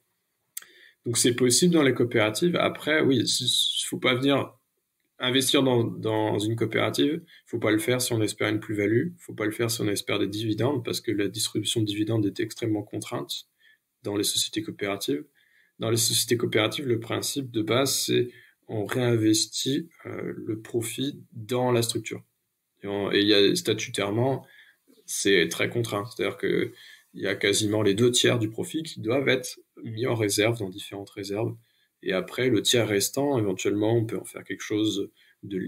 Donc c'est possible dans les coopératives. Après, oui, il faut pas venir investir dans une coopérative. Il faut pas le faire si on espère une plus-value. Il faut pas le faire si on espère des dividendes, parce que la distribution de dividendes est extrêmement contrainte dans les sociétés coopératives. Dans les sociétés coopératives, le principe de base, c'est on réinvestit le profit dans la structure. Et il y a statutairement, c'est très contraint. C'est-à-dire que il y a quasiment les 2 tiers du profit qui doivent être mis en réserve dans différentes réserves. Et après, le tiers restant, éventuellement, on peut en faire quelque chose de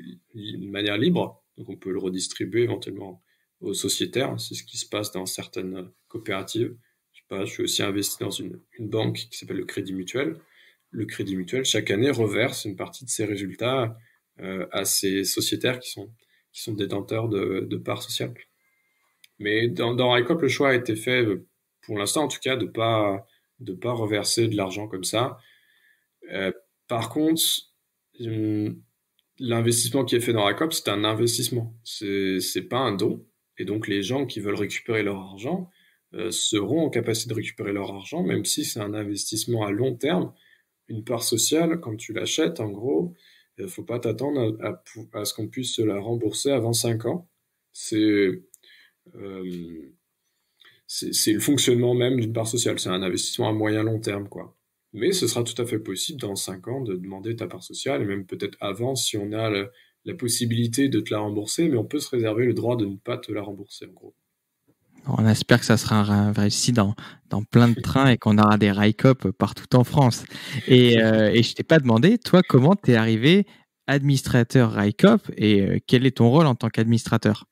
manière libre. Donc, on peut le redistribuer éventuellement aux sociétaires. C'est ce qui se passe dans certaines coopératives. Je sais pas, je suis aussi investi dans une banque qui s'appelle le Crédit Mutuel. Le Crédit Mutuel, chaque année, reverse une partie de ses résultats à ses sociétaires qui sont détenteurs de parts sociales. Mais dans RICOP, le choix a été fait, pour l'instant en tout cas, de pas reverser de l'argent comme ça. Euh, Par contre, hum, l'investissement qui est fait dans RICOP, c'est un investissement. C'est pas un don. Et donc les gens qui veulent récupérer leur argent seront en capacité de récupérer leur argent, même si c'est un investissement à long terme. Une part sociale, quand tu l'achètes, en gros, faut pas t'attendre à ce qu'on puisse se la rembourser avant 5 ans. C'est euh, c'est le fonctionnement même d'une part sociale. C'est un investissement à moyen long terme, quoi. Mais ce sera tout à fait possible dans 5 ans de demander ta part sociale, et même peut-être avant si on a la possibilité de te la rembourser, mais on peut se réserver le droit de ne pas te la rembourser, en gros. On espère que ça sera réussi dans plein de trains et qu'on aura des Railcop partout en France. Et je t'ai pas demandé, toi, comment t'es arrivé administrateur Railcop et quel est ton rôle en tant qu'administrateur?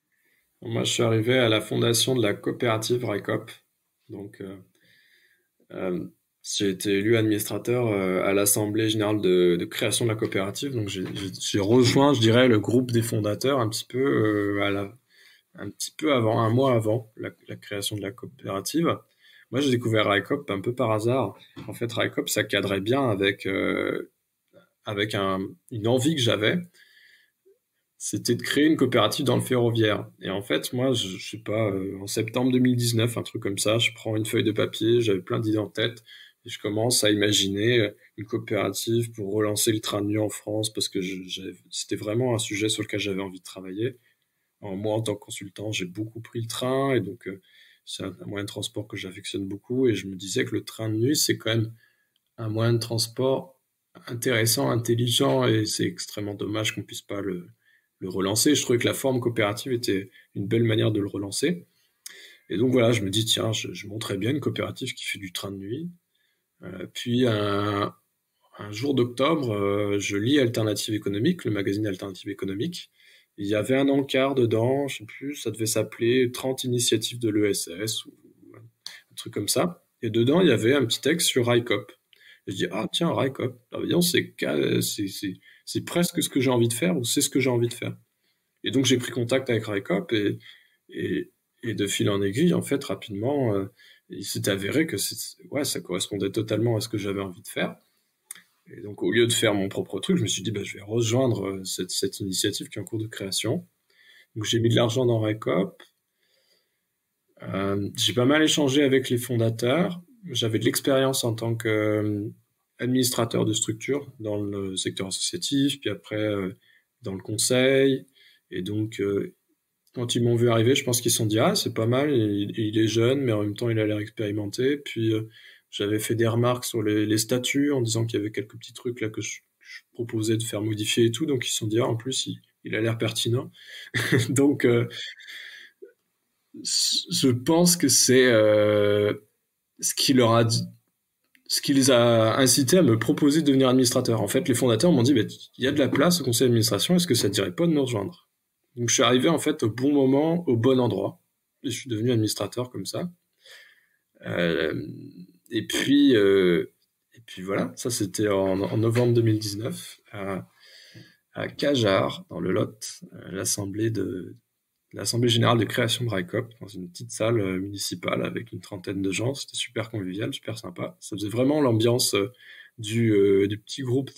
Moi, je suis arrivé à la fondation de la coopérative RICOP. Donc, euh, j'ai été élu administrateur à l'Assemblée générale de création de la coopérative. Donc, j'ai rejoint, je dirais, le groupe des fondateurs un petit peu un petit peu avant, un mois avant la création de la coopérative. Moi, j'ai découvert RICOP un peu par hasard. En fait, RICOP, ça cadrait bien avec une envie que j'avais, c'était de créer une coopérative dans le ferroviaire. Et en fait, moi, je sais pas, en septembre 2019, un truc comme ça, je prends une feuille de papier, j'avais plein d'idées en tête, et je commence à imaginer une coopérative pour relancer le train de nuit en France, parce que c'était vraiment un sujet sur lequel j'avais envie de travailler. Alors, moi, en tant que consultant, j'ai beaucoup pris le train, et donc c'est un moyen de transport que j'affectionne beaucoup, et je me disais que le train de nuit, c'est quand même un moyen de transport intéressant, intelligent, et c'est extrêmement dommage qu'on puisse pas le relancer. Je trouvais que la forme coopérative était une belle manière de le relancer. Et donc voilà, je me dis, tiens, je monterais bien une coopérative qui fait du train de nuit. Puis un jour d'octobre, je lis Alternative économique, le magazine Alternative économique. Il y avait un encart dedans, je sais plus, ça devait s'appeler 30 initiatives de l'ESS ou un truc comme ça. Et dedans, il y avait un petit texte sur RICOP. Et je dis, ah tiens, RICOP, alors, voyons, c'est presque ce que j'ai envie de faire, ou c'est ce que j'ai envie de faire. Et donc j'ai pris contact avec RICOP, et, et de fil en aiguille, en fait, rapidement, il s'est avéré que ouais, ça correspondait totalement à ce que j'avais envie de faire. Et donc au lieu de faire mon propre truc, je me suis dit, bah, je vais rejoindre cette initiative qui est en cours de création. Donc j'ai mis de l'argent dans RICOP. J'ai pas mal échangé avec les fondateurs. J'avais de l'expérience en tant qu'administrateur de structure dans le secteur associatif, puis après dans le conseil. Et donc, quand ils m'ont vu arriver, je pense qu'ils se sont dit, ah, c'est pas mal, il est jeune, mais en même temps, il a l'air expérimenté. Puis, j'avais fait des remarques sur les statuts en disant qu'il y avait quelques petits trucs là que je proposais de faire modifier et tout. Donc, ils se sont dit, ah, en plus, il a l'air pertinent. Donc, je pense que c'est ce qui leur a dit, ce qui les a incités à me proposer de devenir administrateur. En fait, les fondateurs m'ont dit, bah, il y a de la place au conseil d'administration, est-ce que ça ne dirait pas de nous rejoindre? Donc je suis arrivé en fait au bon moment, au bon endroit. Et je suis devenu administrateur comme ça. Euh, et puis et puis voilà, ça c'était en novembre 2019 à Cajar dans le Lot, l'assemblée générale de création de RICOP dans une petite salle municipale avec une trentaine de gens. C'était super convivial, super sympa. Ça faisait vraiment l'ambiance du petit groupe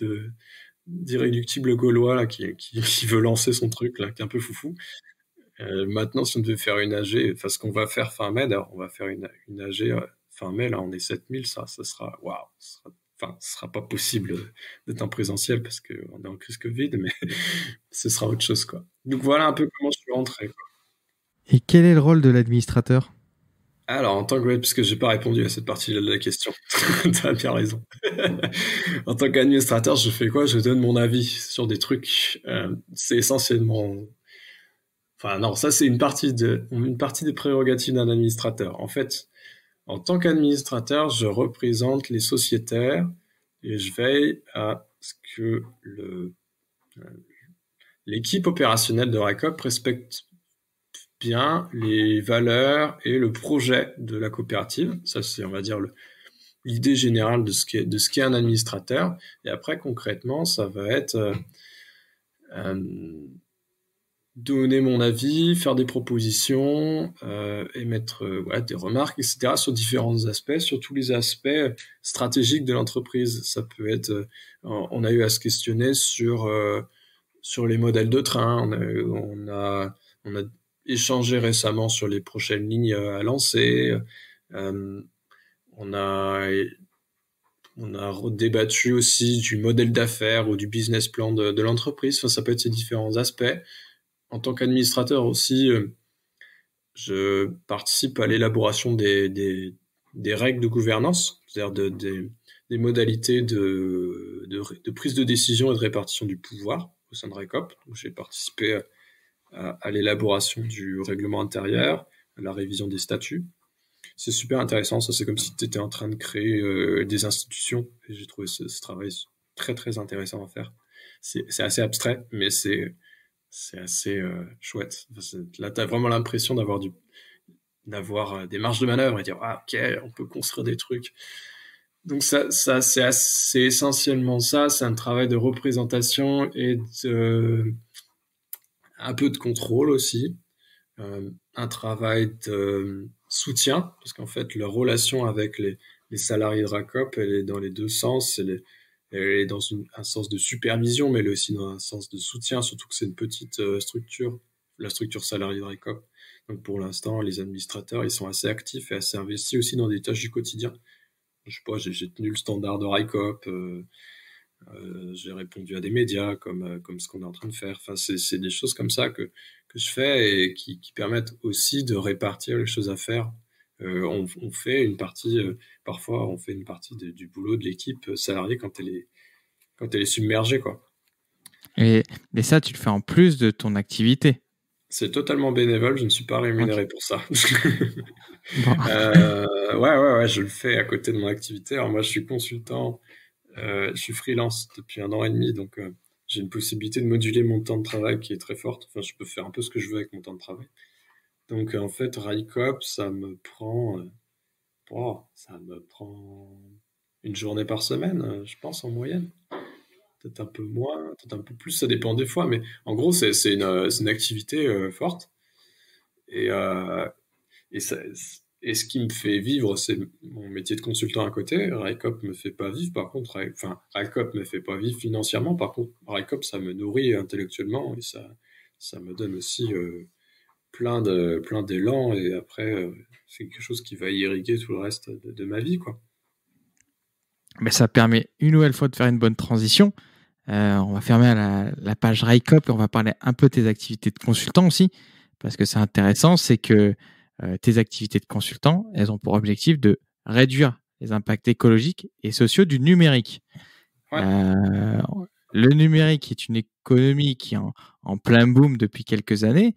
d'irréductibles gaulois là, qui veut lancer son truc là, qui est un peu foufou. Maintenant, si on devait faire une AG, enfin ce qu'on va faire fin mai, d'ailleurs, on va faire une AG fin mai, là on est 7000, ça sera, waouh, ça sera enfin, ce sera pas possible d'être en présentiel parce qu'on est en crise Covid, mais ce sera autre chose, quoi. Donc voilà un peu comment je suis rentré, quoi. Et quel est le rôle de l'administrateur? Alors, en tant que, ouais, parce que j'ai pas répondu à cette partie-là de la question. T'as bien raison. En tant qu'administrateur, je fais quoi? Je donne mon avis sur des trucs. C'est essentiellement, enfin non, ça c'est une partie des prérogatives d'un administrateur. En fait, en tant qu'administrateur, je représente les sociétaires et je veille à ce que l'équipe opérationnelle de RICOP respecte bien les valeurs et le projet de la coopérative. Ça, c'est, on va dire, l'idée générale de ce qu'est un administrateur. Et après, concrètement, ça va être euh, donner mon avis, faire des propositions, émettre des remarques, etc. sur différents aspects, sur tous les aspects stratégiques de l'entreprise. Ça peut être, on a eu à se questionner sur les modèles de train, on a échangé récemment sur les prochaines lignes à lancer, on a débattu aussi du modèle d'affaires ou du business plan de l'entreprise. Enfin, ça peut être ces différents aspects. En tant qu'administrateur aussi, je participe à l'élaboration des règles de gouvernance, c'est-à-dire des modalités de prise de décision et de répartition du pouvoir au sein de RECOP. Donc, j'ai participé à l'élaboration du règlement intérieur, à la révision des statuts. C'est super intéressant, ça c'est comme si tu étais en train de créer des institutions, et j'ai trouvé ce travail très très intéressant à faire. C'est assez abstrait, mais c'est assez chouette. Là, tu as vraiment l'impression d'avoir des marges de manœuvre et dire ah, ok, on peut construire des trucs. Donc c'est essentiellement ça, c'est un travail de représentation et un peu de contrôle aussi, un travail de soutien, parce qu'en fait, la relation avec les salariés de RACOP, elle est dans les deux sens. Elle est dans un sens de supervision, mais elle est aussi dans un sens de soutien, surtout que c'est une petite structure, la structure salariée de RACOP. Donc pour l'instant, les administrateurs, ils sont assez actifs et assez investis aussi dans des tâches du quotidien. Je sais pas, j'ai tenu le standard de RICOP, j'ai répondu à des médias comme ce qu'on est en train de faire. Enfin, c'est des choses comme ça que je fais et qui permettent aussi de répartir les choses à faire. On fait une partie, parfois on fait une partie du boulot de l'équipe salariée quand elle est submergée, quoi. Mais ça, tu le fais en plus de ton activité. C'est totalement bénévole, je ne suis pas Ok. rémunéré pour ça. Bon. Ouais, je le fais à côté de mon activité. Alors moi, je suis consultant, je suis freelance depuis 1 an et demi, donc j'ai une possibilité de moduler mon temps de travail qui est très forte. Enfin, je peux faire un peu ce que je veux avec mon temps de travail. Donc en fait, RICOP, ça me prend une journée par semaine, je pense en moyenne. Peut-être un peu moins, peut-être un peu plus, ça dépend des fois, mais en gros, c'est une activité forte. Et, euh, et, ça- et ce qui me fait vivre, c'est mon métier de consultant à côté. RICOP me fait pas vivre, par contre, RICOP me fait pas vivre financièrement. Par contre, RICOP, ça me nourrit intellectuellement et ça me donne aussi plein d'élan. Et après, c'est quelque chose qui va irriguer tout le reste de ma vie, quoi. Mais ça permet une nouvelle fois de faire une bonne transition. On va fermer la page RICOP et on va parler un peu de tes activités de consultant aussi, parce que c'est intéressant, c'est que tes activités de consultant, elles ont pour objectif de réduire les impacts écologiques et sociaux du numérique. Ouais. Euh, le numérique est une économie qui est en plein boom depuis quelques années.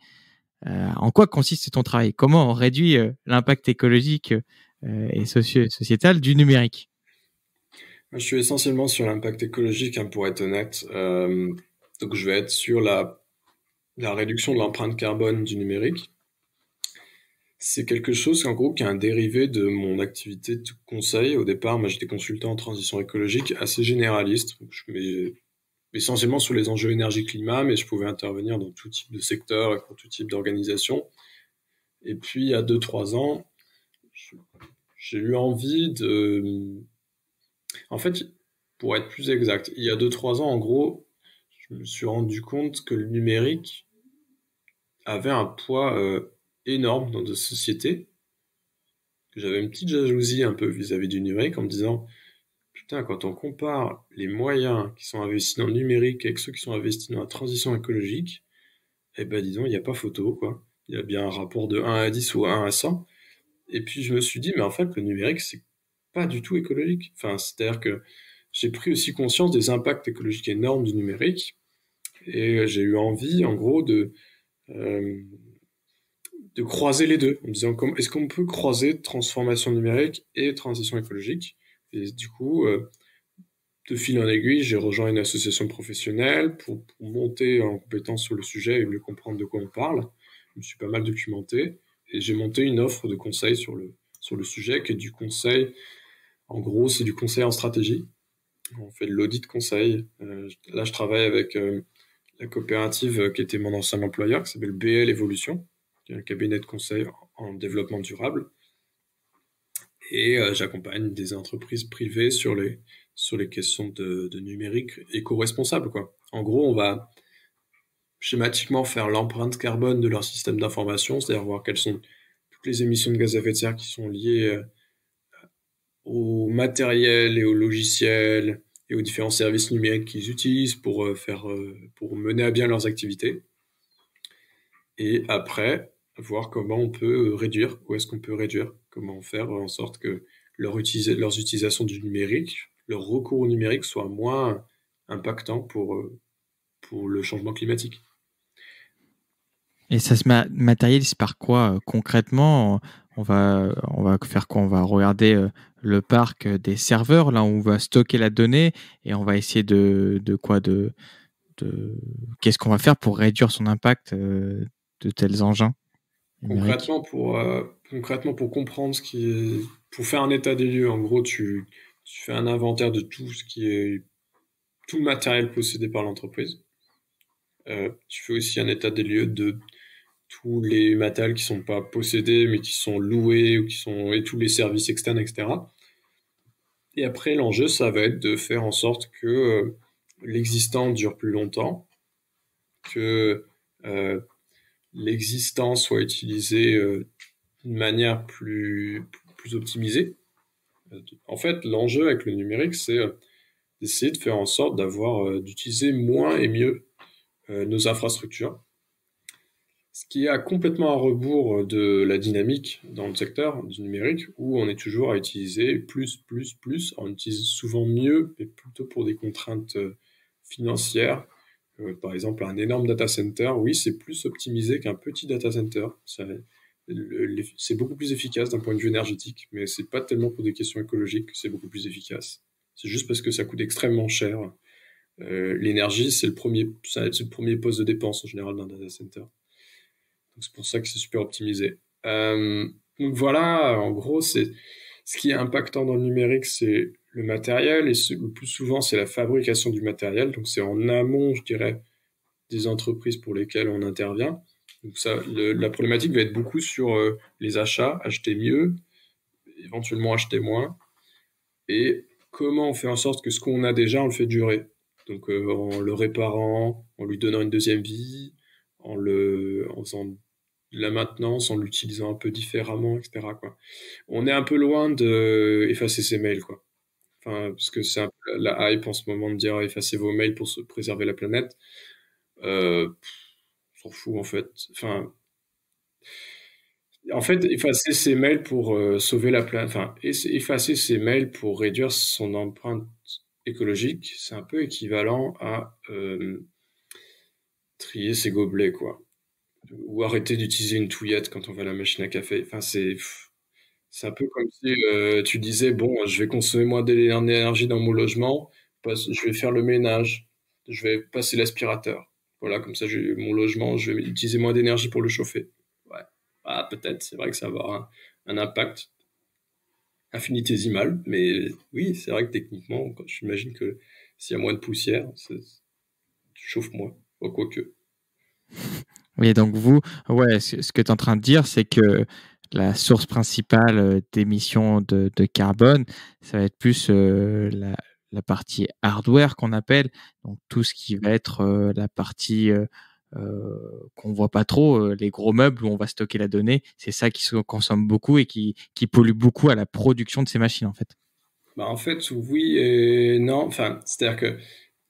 En quoi consiste ton travail? Comment on réduit l'impact écologique et sociétal du numérique? Moi, je suis essentiellement sur l'impact écologique, hein, pour être honnête. Donc, je vais être sur la réduction de l'empreinte carbone du numérique. C'est quelque chose, en gros, qui est un dérivé de mon activité de conseil. Au départ, moi, j'étais consultant en transition écologique assez généraliste. Donc, je mets essentiellement sur les enjeux énergie-climat, mais je pouvais intervenir dans tout type de secteur et pour tout type d'organisation. Et puis, il y a 2, 3 ans, je- j'ai eu envie de... En fait, pour être plus exact, il y a 2, 3 ans, en gros, je me suis rendu compte que le numérique avait un poids énorme dans nos sociétés, que j'avais une petite jalousie un peu vis-à-vis du numérique en me disant, putain, quand on compare les moyens qui sont investis dans le numérique avec ceux qui sont investis dans la transition écologique, eh ben, dis donc, il n'y a pas photo, quoi. Il y a bien un rapport de 1 à 10 ou 1 à 100. Et puis, je me suis dit, mais en fait, le numérique, c'est pas du tout écologique. Enfin, c'est-à-dire que j'ai pris aussi conscience des impacts écologiques énormes du numérique. Et j'ai eu envie, en gros, euh, de croiser les deux, en me disant, est-ce qu'on peut croiser transformation numérique et transition écologique? Et du coup, de fil en aiguille, j'ai rejoint une association professionnelle pour monter en compétence sur le sujet et mieux comprendre de quoi on parle. Je me suis pas mal documenté et j'ai monté une offre de conseil sur le sujet qui est du conseil. En gros, c'est du conseil en stratégie. On fait de l'audit conseil. Là, je travaille avec la coopérative qui était mon ancien employeur, qui s'appelle BL Evolution, qui est un cabinet de conseil en développement durable. Et j'accompagne des entreprises privées sur les questions de numérique éco-responsable, quoi. En gros, on va schématiquement faire l'empreinte carbone de leur système d'information, c'est-à-dire voir quelles sont toutes les émissions de gaz à effet de serre qui sont liées au matériel et au logiciel et aux différents services numériques qu'ils utilisent pour mener à bien leurs activités. Et après, voir comment on peut réduire, où est-ce qu'on peut réduire, comment faire en sorte que leurs utilisations du numérique, leur recours au numérique soit moins impactant pour le changement climatique. Et ça se matérialise par quoi concrètement? On va faire quoi? On va regarder le parc des serveurs, là où on va stocker la donnée et on va essayer de qu'est-ce qu'on va faire pour réduire son impact de tels engins numériques? Concrètement, pour comprendre pour faire un état des lieux, en gros, tu fais un inventaire de tout le matériel possédé par l'entreprise. Tu fais aussi un état des lieux de tous les matériels qui sont pas possédés, mais qui sont loués et tous les services externes, etc. Et après, l'enjeu, ça va être de faire en sorte que l'existant dure plus longtemps, que euh, l'existant soit utilisé d'une manière plus optimisée. En fait, l'enjeu avec le numérique, c'est d'essayer de faire en sorte d'utiliser moins et mieux nos infrastructures. Ce qui est complètement à rebours de la dynamique dans le secteur du numérique, où on est toujours à utiliser plus. On utilise souvent mieux, mais plutôt pour des contraintes financières. Par exemple, un énorme data center, oui, c'est plus optimisé qu'un petit data center. C'est beaucoup plus efficace d'un point de vue énergétique, mais c'est pas tellement pour des questions écologiques que c'est beaucoup plus efficace. C'est juste parce que ça coûte extrêmement cher. L'énergie, c'est le premier poste de dépense en général d'un data center. Donc c'est pour ça que c'est super optimisé. Donc voilà, en gros, ce qui est impactant dans le numérique, c'est le matériel, et le plus souvent, c'est la fabrication du matériel. Donc c'est en amont, je dirais, des entreprises pour lesquelles on intervient. Donc la problématique va être beaucoup sur les achats, acheter mieux, éventuellement acheter moins, et comment on fait en sorte que ce qu'on a déjà, on le fait durer. Donc en le réparant, en lui donnant une deuxième vie, en faisant de la maintenance, en l'utilisant un peu différemment, etc., quoi. On est un peu loin de effacer ses mails, quoi. Enfin, parce que c'est un peu la hype en ce moment de dire effacez vos mails pour se préserver la planète. On s'en fout en fait. En fait, effacer ses mails pour sauver la planète, enfin, effacer ses mails pour réduire son empreinte écologique, c'est un peu équivalent à trier ses gobelets, quoi. Ou arrêter d'utiliser une touillette quand on va à la machine à café. Enfin, c'est un peu comme si tu disais, bon, je vais consommer moins d'énergie dans mon logement, je vais faire le ménage, je vais passer l'aspirateur. Voilà, comme ça, mon logement, je vais utiliser moins d'énergie pour le chauffer. Ouais, ah, peut-être, c'est vrai que ça va avoir un impact infinitésimal, mais oui, c'est vrai que techniquement, j'imagine que s'il y a moins de poussière, tu chauffes moins. Oh, quoique. Oui, donc ouais, ce que tu es en train de dire, c'est que la source principale d'émissions de carbone, ça va être plus la partie hardware qu'on appelle, donc tout ce qui va être la partie qu'on voit pas trop, les gros meubles où on va stocker la donnée, c'est ça qui se consomme beaucoup et qui pollue beaucoup à la production de ces machines en fait. Bah, en fait, oui et non. Enfin, c'est-à-dire que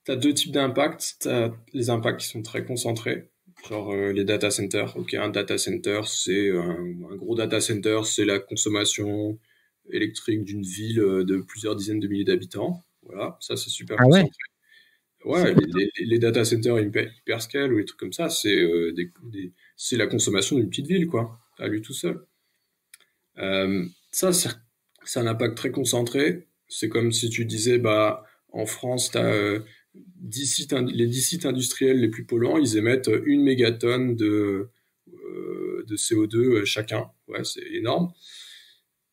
tu as deux types d'impacts. Tu as les impacts qui sont très concentrés, genre les data centers. Ok, un data center, c'est un gros data center, c'est la consommation électrique d'une ville de plusieurs dizaines de milliers d'habitants. Voilà, ça c'est super Ah ouais, concentré. c'est Ouais, les data centers hyperscale ou les trucs comme ça, c'est c'est la consommation d'une petite ville, quoi, à lui tout seul. Ça, c'est un impact très concentré. C'est comme si tu disais, bah, en France, tu as 10 sites industriels les plus polluants, ils émettent 1 mégatonne de CO2 chacun. Ouais, c'est énorme.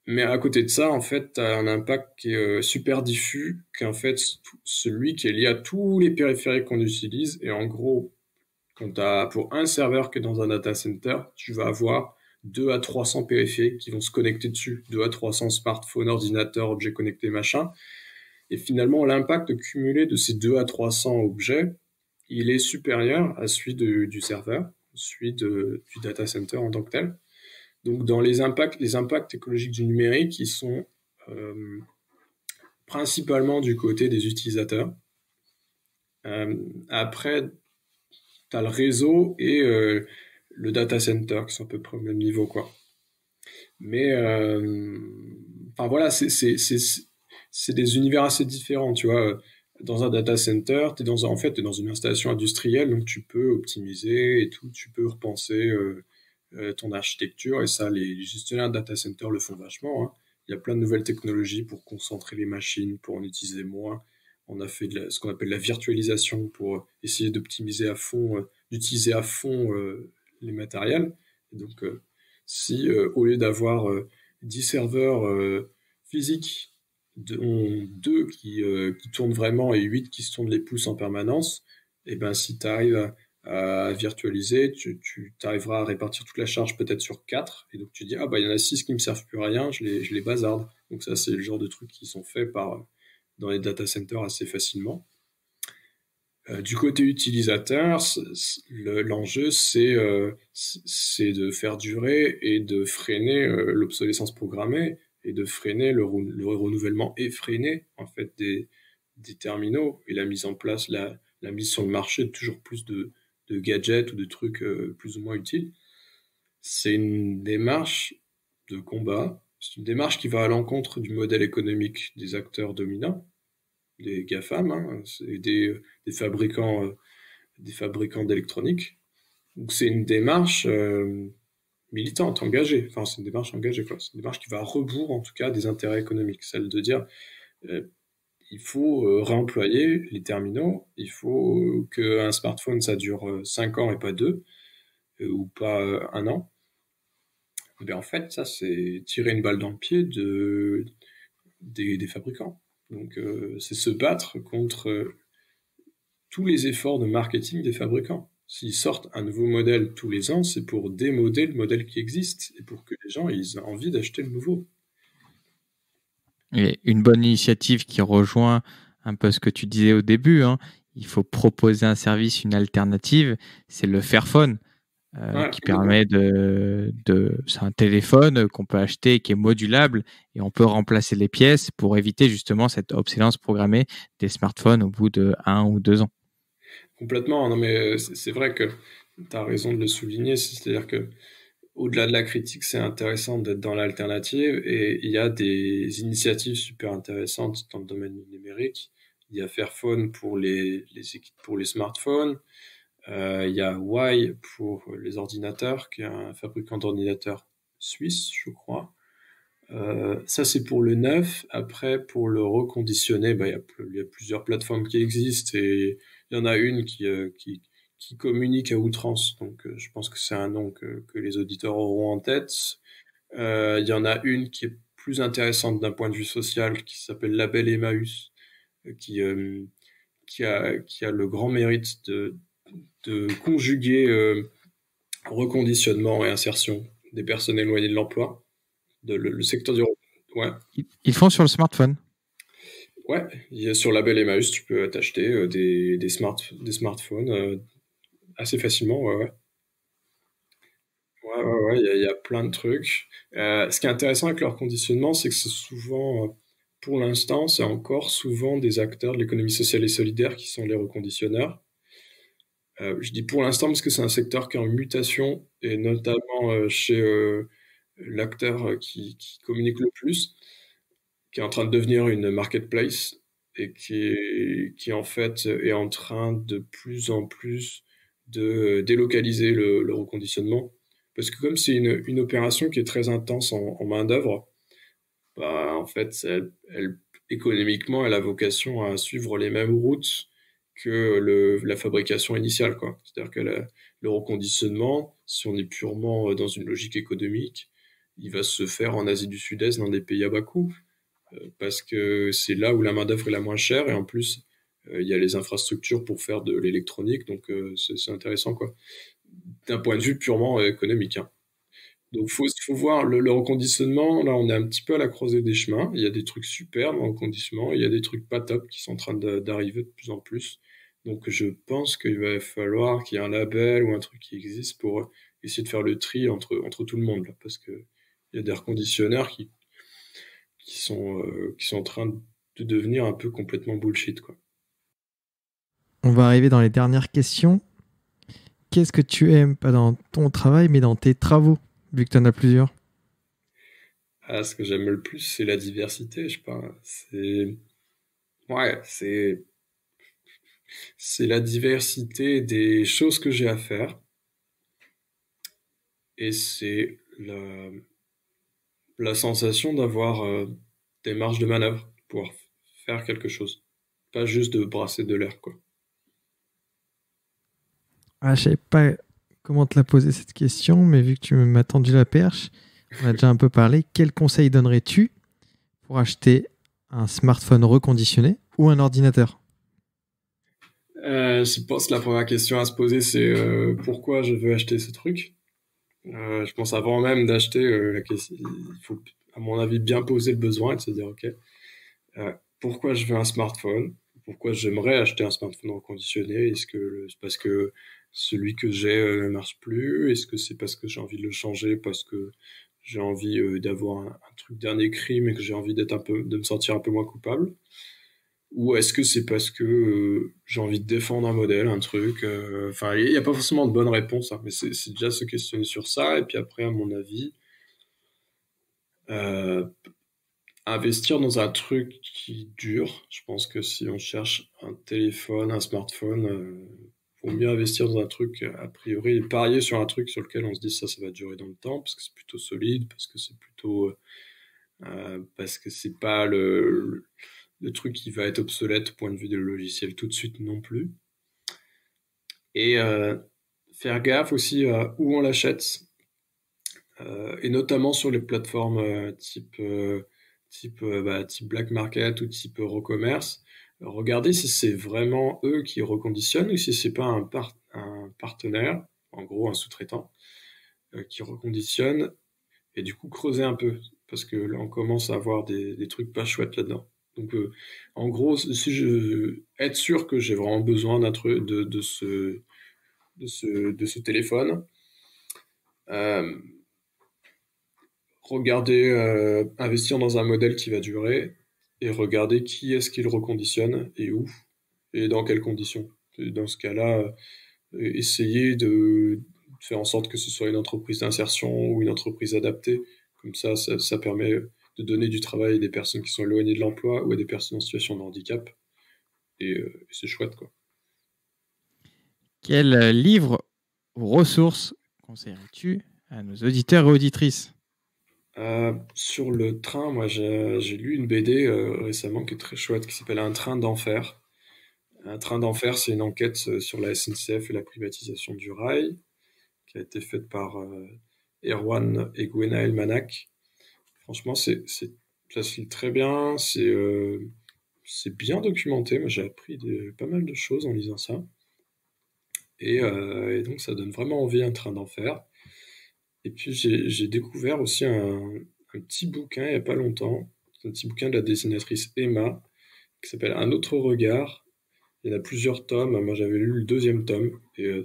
Mais à côté de ça, en fait, tu as un impact qui est super diffus, qu'en fait, celui qui est lié à tous les périphériques qu'on utilise. Et en gros, pour un serveur qui est dans un data center, tu vas avoir 2 à 300 périphériques qui vont se connecter dessus, 2 à 300 smartphones, ordinateurs, objets connectés, machin. Et finalement, l'impact cumulé de ces 2 à 300 objets, il est supérieur à celui du serveur, celui du data center en tant que tel. Donc, dans les impacts écologiques du numérique, ils sont euh, principalement du côté des utilisateurs. Après, tu as le réseau et le data center qui sont à peu près au même niveau, quoi. Mais, enfin voilà, c'est des univers assez différents, tu vois. Dans un data center, en fait, t'es dans une installation industrielle, donc tu peux optimiser et tout, tu peux repenser ton architecture, et ça, les gestionnaires de data center le font vachement, hein. Il y a plein de nouvelles technologies pour concentrer les machines, pour en utiliser moins. On a fait ce qu'on appelle la virtualisation pour essayer d'optimiser à fond, d'utiliser à fond les matériels. Et donc, si au lieu d'avoir 10 serveurs physiques, dont 2 qui tournent vraiment et 8 qui se tournent les pouces en permanence, et ben si tu arrives à virtualiser, tu arriveras à répartir toute la charge peut-être sur 4, et donc tu dis, ah bah il y en a 6 qui me servent plus à rien, je les bazarde. Donc ça, c'est le genre de trucs qui sont faits dans les data centers assez facilement. Du côté utilisateur, l'enjeu, c'est de faire durer et de freiner l'obsolescence programmée et de freiner le renouvellement effréné en fait des terminaux et la mise en place, la mise sur le marché de toujours plus de gadgets ou de trucs plus ou moins utiles. C'est une démarche de combat, c'est une démarche qui va à l'encontre du modèle économique des acteurs dominants, des GAFAM, hein, c'est des fabricants d'électronique. Donc c'est une démarche militante, engagée. Enfin, c'est une démarche engagée, quoi. C'est une démarche qui va à rebours, en tout cas, des intérêts économiques. Celle de dire, euh, il faut réemployer les terminaux, il faut qu'un smartphone, ça dure 5 ans et pas 2, ou pas 1 an. Et bien, en fait, ça, c'est tirer une balle dans le pied des fabricants. Donc, c'est se battre contre tous les efforts de marketing des fabricants. S'ils sortent un nouveau modèle tous les ans, c'est pour démoder le modèle qui existe et pour que les gens ils aient envie d'acheter le nouveau. Et une bonne initiative qui rejoint un peu ce que tu disais au début, hein. Il faut proposer un service, une alternative, c'est le Fairphone. Ouais, Qui complètement. permet c'est un téléphone qu'on peut acheter qui est modulable et on peut remplacer les pièces pour éviter justement cette obsolescence programmée des smartphones au bout de 1 ou 2 ans. Complètement. Non, mais c'est vrai que tu as raison de le souligner. C'est-à-dire que au-delà de la critique, c'est intéressant d'être dans l'alternative et il y a des initiatives super intéressantes dans le domaine du numérique. Il y a Fairphone pour pour les smartphones. Il y a Y pour les ordinateurs, qui est un fabricant d'ordinateurs suisse, je crois. Ça, c'est pour le neuf. Après, pour le reconditionné, bah, il y a plusieurs plateformes qui existent et il y en a une qui communique à outrance. Donc, je pense que c'est un nom que les auditeurs auront en tête. Il y en a une qui est plus intéressante d'un point de vue social, qui s'appelle Label Emmaüs, qui, euh, qui a le grand mérite de conjuguer reconditionnement et insertion des personnes éloignées de l'emploi, le secteur du... Ouais, Ils font sur le smartphone. ouais. Sur Label Emmaüs, tu peux t'acheter des smartphones assez facilement. Ouais, ouais. Ouais, ouais, ouais, il y a plein de trucs. Ce qui est intéressant avec leur conditionnement, c'est que c'est souvent pour l'instant, c'est encore souvent des acteurs de l'économie sociale et solidaire qui sont les reconditionneurs. Je dis pour l'instant parce que c'est un secteur qui est en mutation, et notamment chez l'acteur qui communique le plus, qui est en train de devenir une marketplace et qui en fait est en train de plus en plus de délocaliser le reconditionnement. Parce que comme c'est une opération qui est très intense en main-d'œuvre, bah, en fait, économiquement, elle a vocation à suivre les mêmes routes que la fabrication initiale, quoi. C'est-à-dire que le reconditionnement, si on est purement dans une logique économique, il va se faire en Asie du Sud-Est, dans des pays à bas coût, parce que c'est là où la main-d'œuvre est la moins chère, et en plus, il y a les infrastructures pour faire de l'électronique, donc c'est intéressant, quoi. D'un point de vue purement économique, hein. Donc, faut voir le reconditionnement. Là, on est un petit peu à la croisée des chemins. Il y a des trucs super dans le reconditionnement. Il y a des trucs pas top qui sont en train d'arriver de plus en plus. Donc, je pense qu'il va falloir qu'il y ait un label ou un truc qui existe pour essayer de faire le tri entre tout le monde, là, parce que il y a des reconditionneurs qui sont en train de devenir un peu complètement bullshit, quoi. On va arriver dans les dernières questions. Qu'est-ce que tu aimes, pas dans ton travail, mais dans tes travaux, vu que tu en as plusieurs? Ah, ce que j'aime le plus, c'est la diversité, je sais pas. Ouais, c'est la diversité des choses que j'ai à faire, et c'est la sensation d'avoir des marges de manœuvre pour faire quelque chose. Pas juste de brasser de l'air, quoi. Ah, je savais pas comment te la poser cette question, mais vu que tu m'as tendu la perche, on a déjà un peu parlé. Quel conseil donnerais-tu pour acheter un smartphone reconditionné ou un ordinateur? Je pense que la première question à se poser, c'est pourquoi je veux acheter ce truc. Je pense avant même d'acheter, la question, il faut, à mon avis, bien poser le besoin et de se dire, ok, pourquoi je veux un smartphone? Pourquoi j'aimerais acheter un smartphone reconditionné? Est-ce que c'est parce que celui que j'ai ne marche plus? Est-ce que c'est parce que j'ai envie de le changer, parce que j'ai envie d'avoir un truc dernier cri, mais que j'ai envie de me sentir un peu moins coupable? Ou est-ce que c'est parce que j'ai envie de défendre un modèle, un truc? Enfin, il n'y a pas forcément de bonne réponse, hein, mais c'est déjà se questionner sur ça. Et puis après, à mon avis, euh, investir dans un truc qui dure. Je pense que si on cherche un téléphone, un smartphone, vaut mieux investir dans un truc, a priori, et parier sur un truc sur lequel on se dit ça va durer dans le temps, parce que c'est plutôt solide, parce que c'est pas le truc qui va être obsolète au point de vue de logiciel tout de suite non plus. Et faire gaffe aussi à où on l'achète, et notamment sur les plateformes type Black Market ou type Eurocommerce. Regardez si c'est vraiment eux qui reconditionnent ou si c'est pas un partenaire, en gros un sous-traitant, qui reconditionne, et du coup creuser un peu, parce que là on commence à avoir des trucs pas chouettes là-dedans. Donc en gros, si je être sûr que j'ai vraiment besoin d'un truc de ce téléphone, euh, regarder, investir dans un modèle qui va durer, et regarder qui est-ce qui le reconditionne et où et dans quelles conditions. Et dans ce cas-là, essayer de faire en sorte que ce soit une entreprise d'insertion ou une entreprise adaptée. Comme ça permet de donner du travail à des personnes qui sont éloignées de l'emploi ou à des personnes en situation de handicap. Et c'est chouette, quoi. Quel livre ou ressources conseillerais-tu à nos auditeurs et auditrices? Sur le train, moi j'ai lu une BD récemment qui est très chouette, qui s'appelle Un train d'enfer. Un train d'enfer, c'est une enquête sur la SNCF et la privatisation du rail, qui a été faite par Erwan et Gwenaël Manak. Franchement, ça se lit très bien, c'est bien documenté. Moi, j'ai appris pas mal de choses en lisant ça. Et donc, ça donne vraiment envie, Un train d'enfer. Et puis, j'ai découvert aussi un petit bouquin il n'y a pas longtemps. C'est un petit bouquin de la dessinatrice Emma, qui s'appelle Un autre regard. Il y en a plusieurs tomes. Moi, j'avais lu le deuxième tome. Et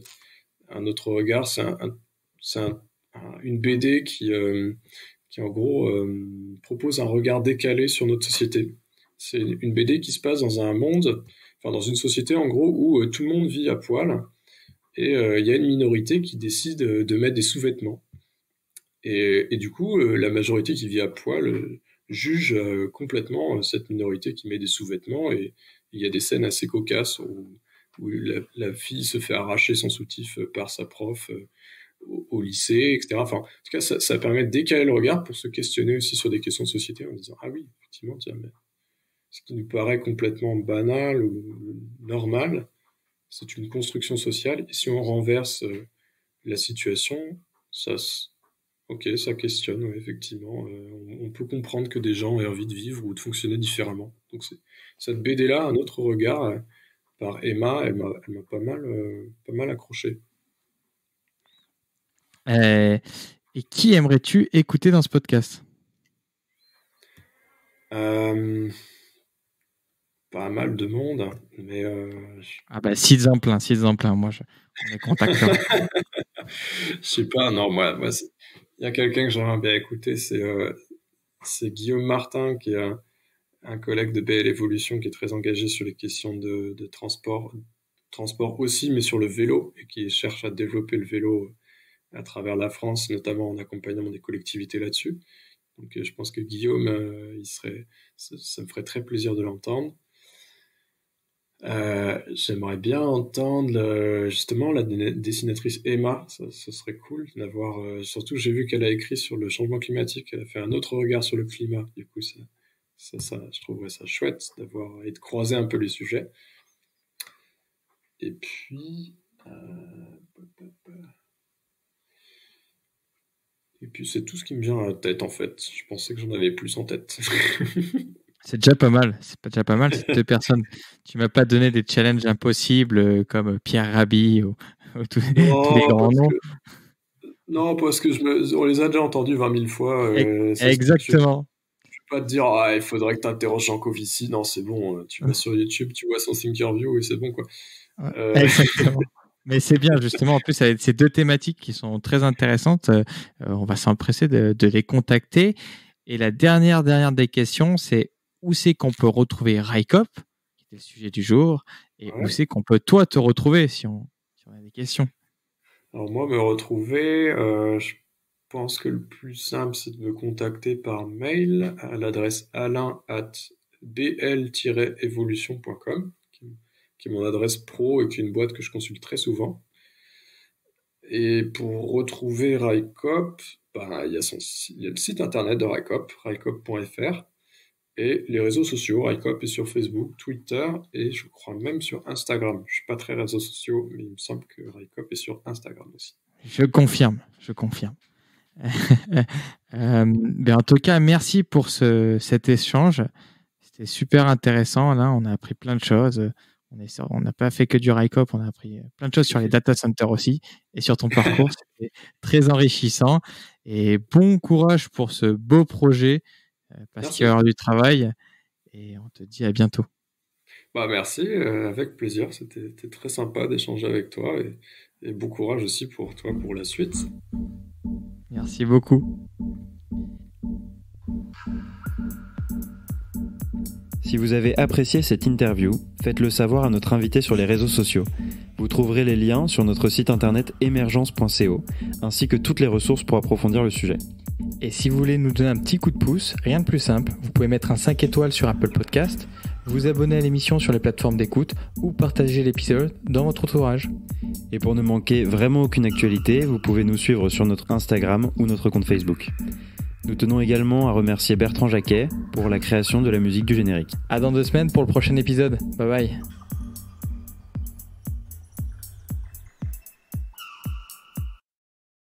Un autre regard, c'est une BD qui en gros, propose un regard décalé sur notre société. C'est une BD qui se passe dans un monde, enfin dans une société en gros où tout le monde vit à poil et il y a une minorité qui décide de mettre des sous-vêtements. Et du coup, la majorité qui vit à poil juge complètement cette minorité qui met des sous-vêtements et il y a des scènes assez cocasses où la fille se fait arracher son soutif par sa prof au lycée, etc. Enfin, en tout cas, ça permet de décaler le regard pour se questionner aussi sur des questions de société en disant ah oui, effectivement, tiens, mais ce qui nous paraît complètement banal ou normal, c'est une construction sociale. Et si on renverse la situation, ok, ça questionne, ouais, effectivement. On peut comprendre que des gens aient envie de vivre ou de fonctionner différemment. Donc cette BD-là, un autre regard par Emma, elle m'a pas mal accroché. Et qui aimerais-tu écouter dans ce podcast? Pas mal de monde, mais... Ah bah, cite-en plein, moi on est contacteur. Je sais pas, non, moi il y a quelqu'un que j'aimerais bien écouter, c'est Guillaume Martin, qui est un collègue de BL Evolution qui est très engagé sur les questions de transport aussi, mais sur le vélo, et qui cherche à développer le vélo à travers la France, notamment en accompagnement des collectivités là-dessus. Donc je pense que Guillaume, ça me ferait très plaisir de l'entendre. J'aimerais bien entendre justement la dessinatrice Emma, ça serait cool d'avoir. Surtout, j'ai vu qu'elle a écrit sur le changement climatique, elle a fait un autre regard sur le climat. Du coup, ça je trouverais ça chouette d'avoir et de croiser un peu les sujets. Et puis, c'est tout ce qui me vient à la tête en fait. Je pensais que j'en avais plus en tête. C'est déjà pas mal. C'est ces deux personnes. Tu m'as pas donné des challenges impossibles comme Pierre Rabhi ou tous les grands noms. Non, parce que on les a déjà entendus 20 000 fois. Exactement. Je vais pas te dire, il faudrait que tu interroges Jean Covici. Non, c'est bon. Tu vas sur YouTube, tu vois son Thinkerview et c'est bon, quoi. Exactement. Mais c'est bien, justement. En plus, avec ces deux thématiques qui sont très intéressantes, on va s'empresser de les contacter. Et la dernière des questions, c'est où c'est qu'on peut retrouver Raikop, qui était le sujet du jour, et où c'est qu'on peut, toi, te retrouver si on a des questions. Alors moi, me retrouver, je pense que le plus simple, c'est de me contacter par mail à l'adresse alain@bl-evolution.com, qui est mon adresse pro et qui est une boîte que je consulte très souvent. Et pour retrouver Raikop, il y a le site internet de Raikop, raikop.fr, et les réseaux sociaux. Raikop est sur Facebook, Twitter et je crois même sur Instagram. Je suis pas très réseaux sociaux, mais il me semble que Raikop est sur Instagram aussi. Je confirme. En tout cas, merci pour cet échange. C'était super intéressant. Là, on a appris plein de choses. On n'a pas fait que du Raikop, on a appris plein de choses sur les data centers aussi et sur ton parcours. C'était très enrichissant. Et bon courage pour ce beau projet parce qu'il va y avoir du travail. Et on te dit à bientôt. Merci, avec plaisir. C'était très sympa d'échanger avec toi et bon courage aussi pour toi pour la suite. Merci beaucoup. Si vous avez apprécié cette interview, faites-le savoir à notre invité sur les réseaux sociaux. Vous trouverez les liens sur notre site internet emergence.co, ainsi que toutes les ressources pour approfondir le sujet. Et si vous voulez nous donner un petit coup de pouce, rien de plus simple, vous pouvez mettre un 5 étoiles sur Apple Podcast, vous abonner à l'émission sur les plateformes d'écoute ou partager l'épisode dans votre entourage. Et pour ne manquer vraiment aucune actualité, vous pouvez nous suivre sur notre Instagram ou notre compte Facebook. Nous tenons également à remercier Bertrand Jacquet pour la création de la musique du générique. À dans 2 semaines pour le prochain épisode. Bye bye.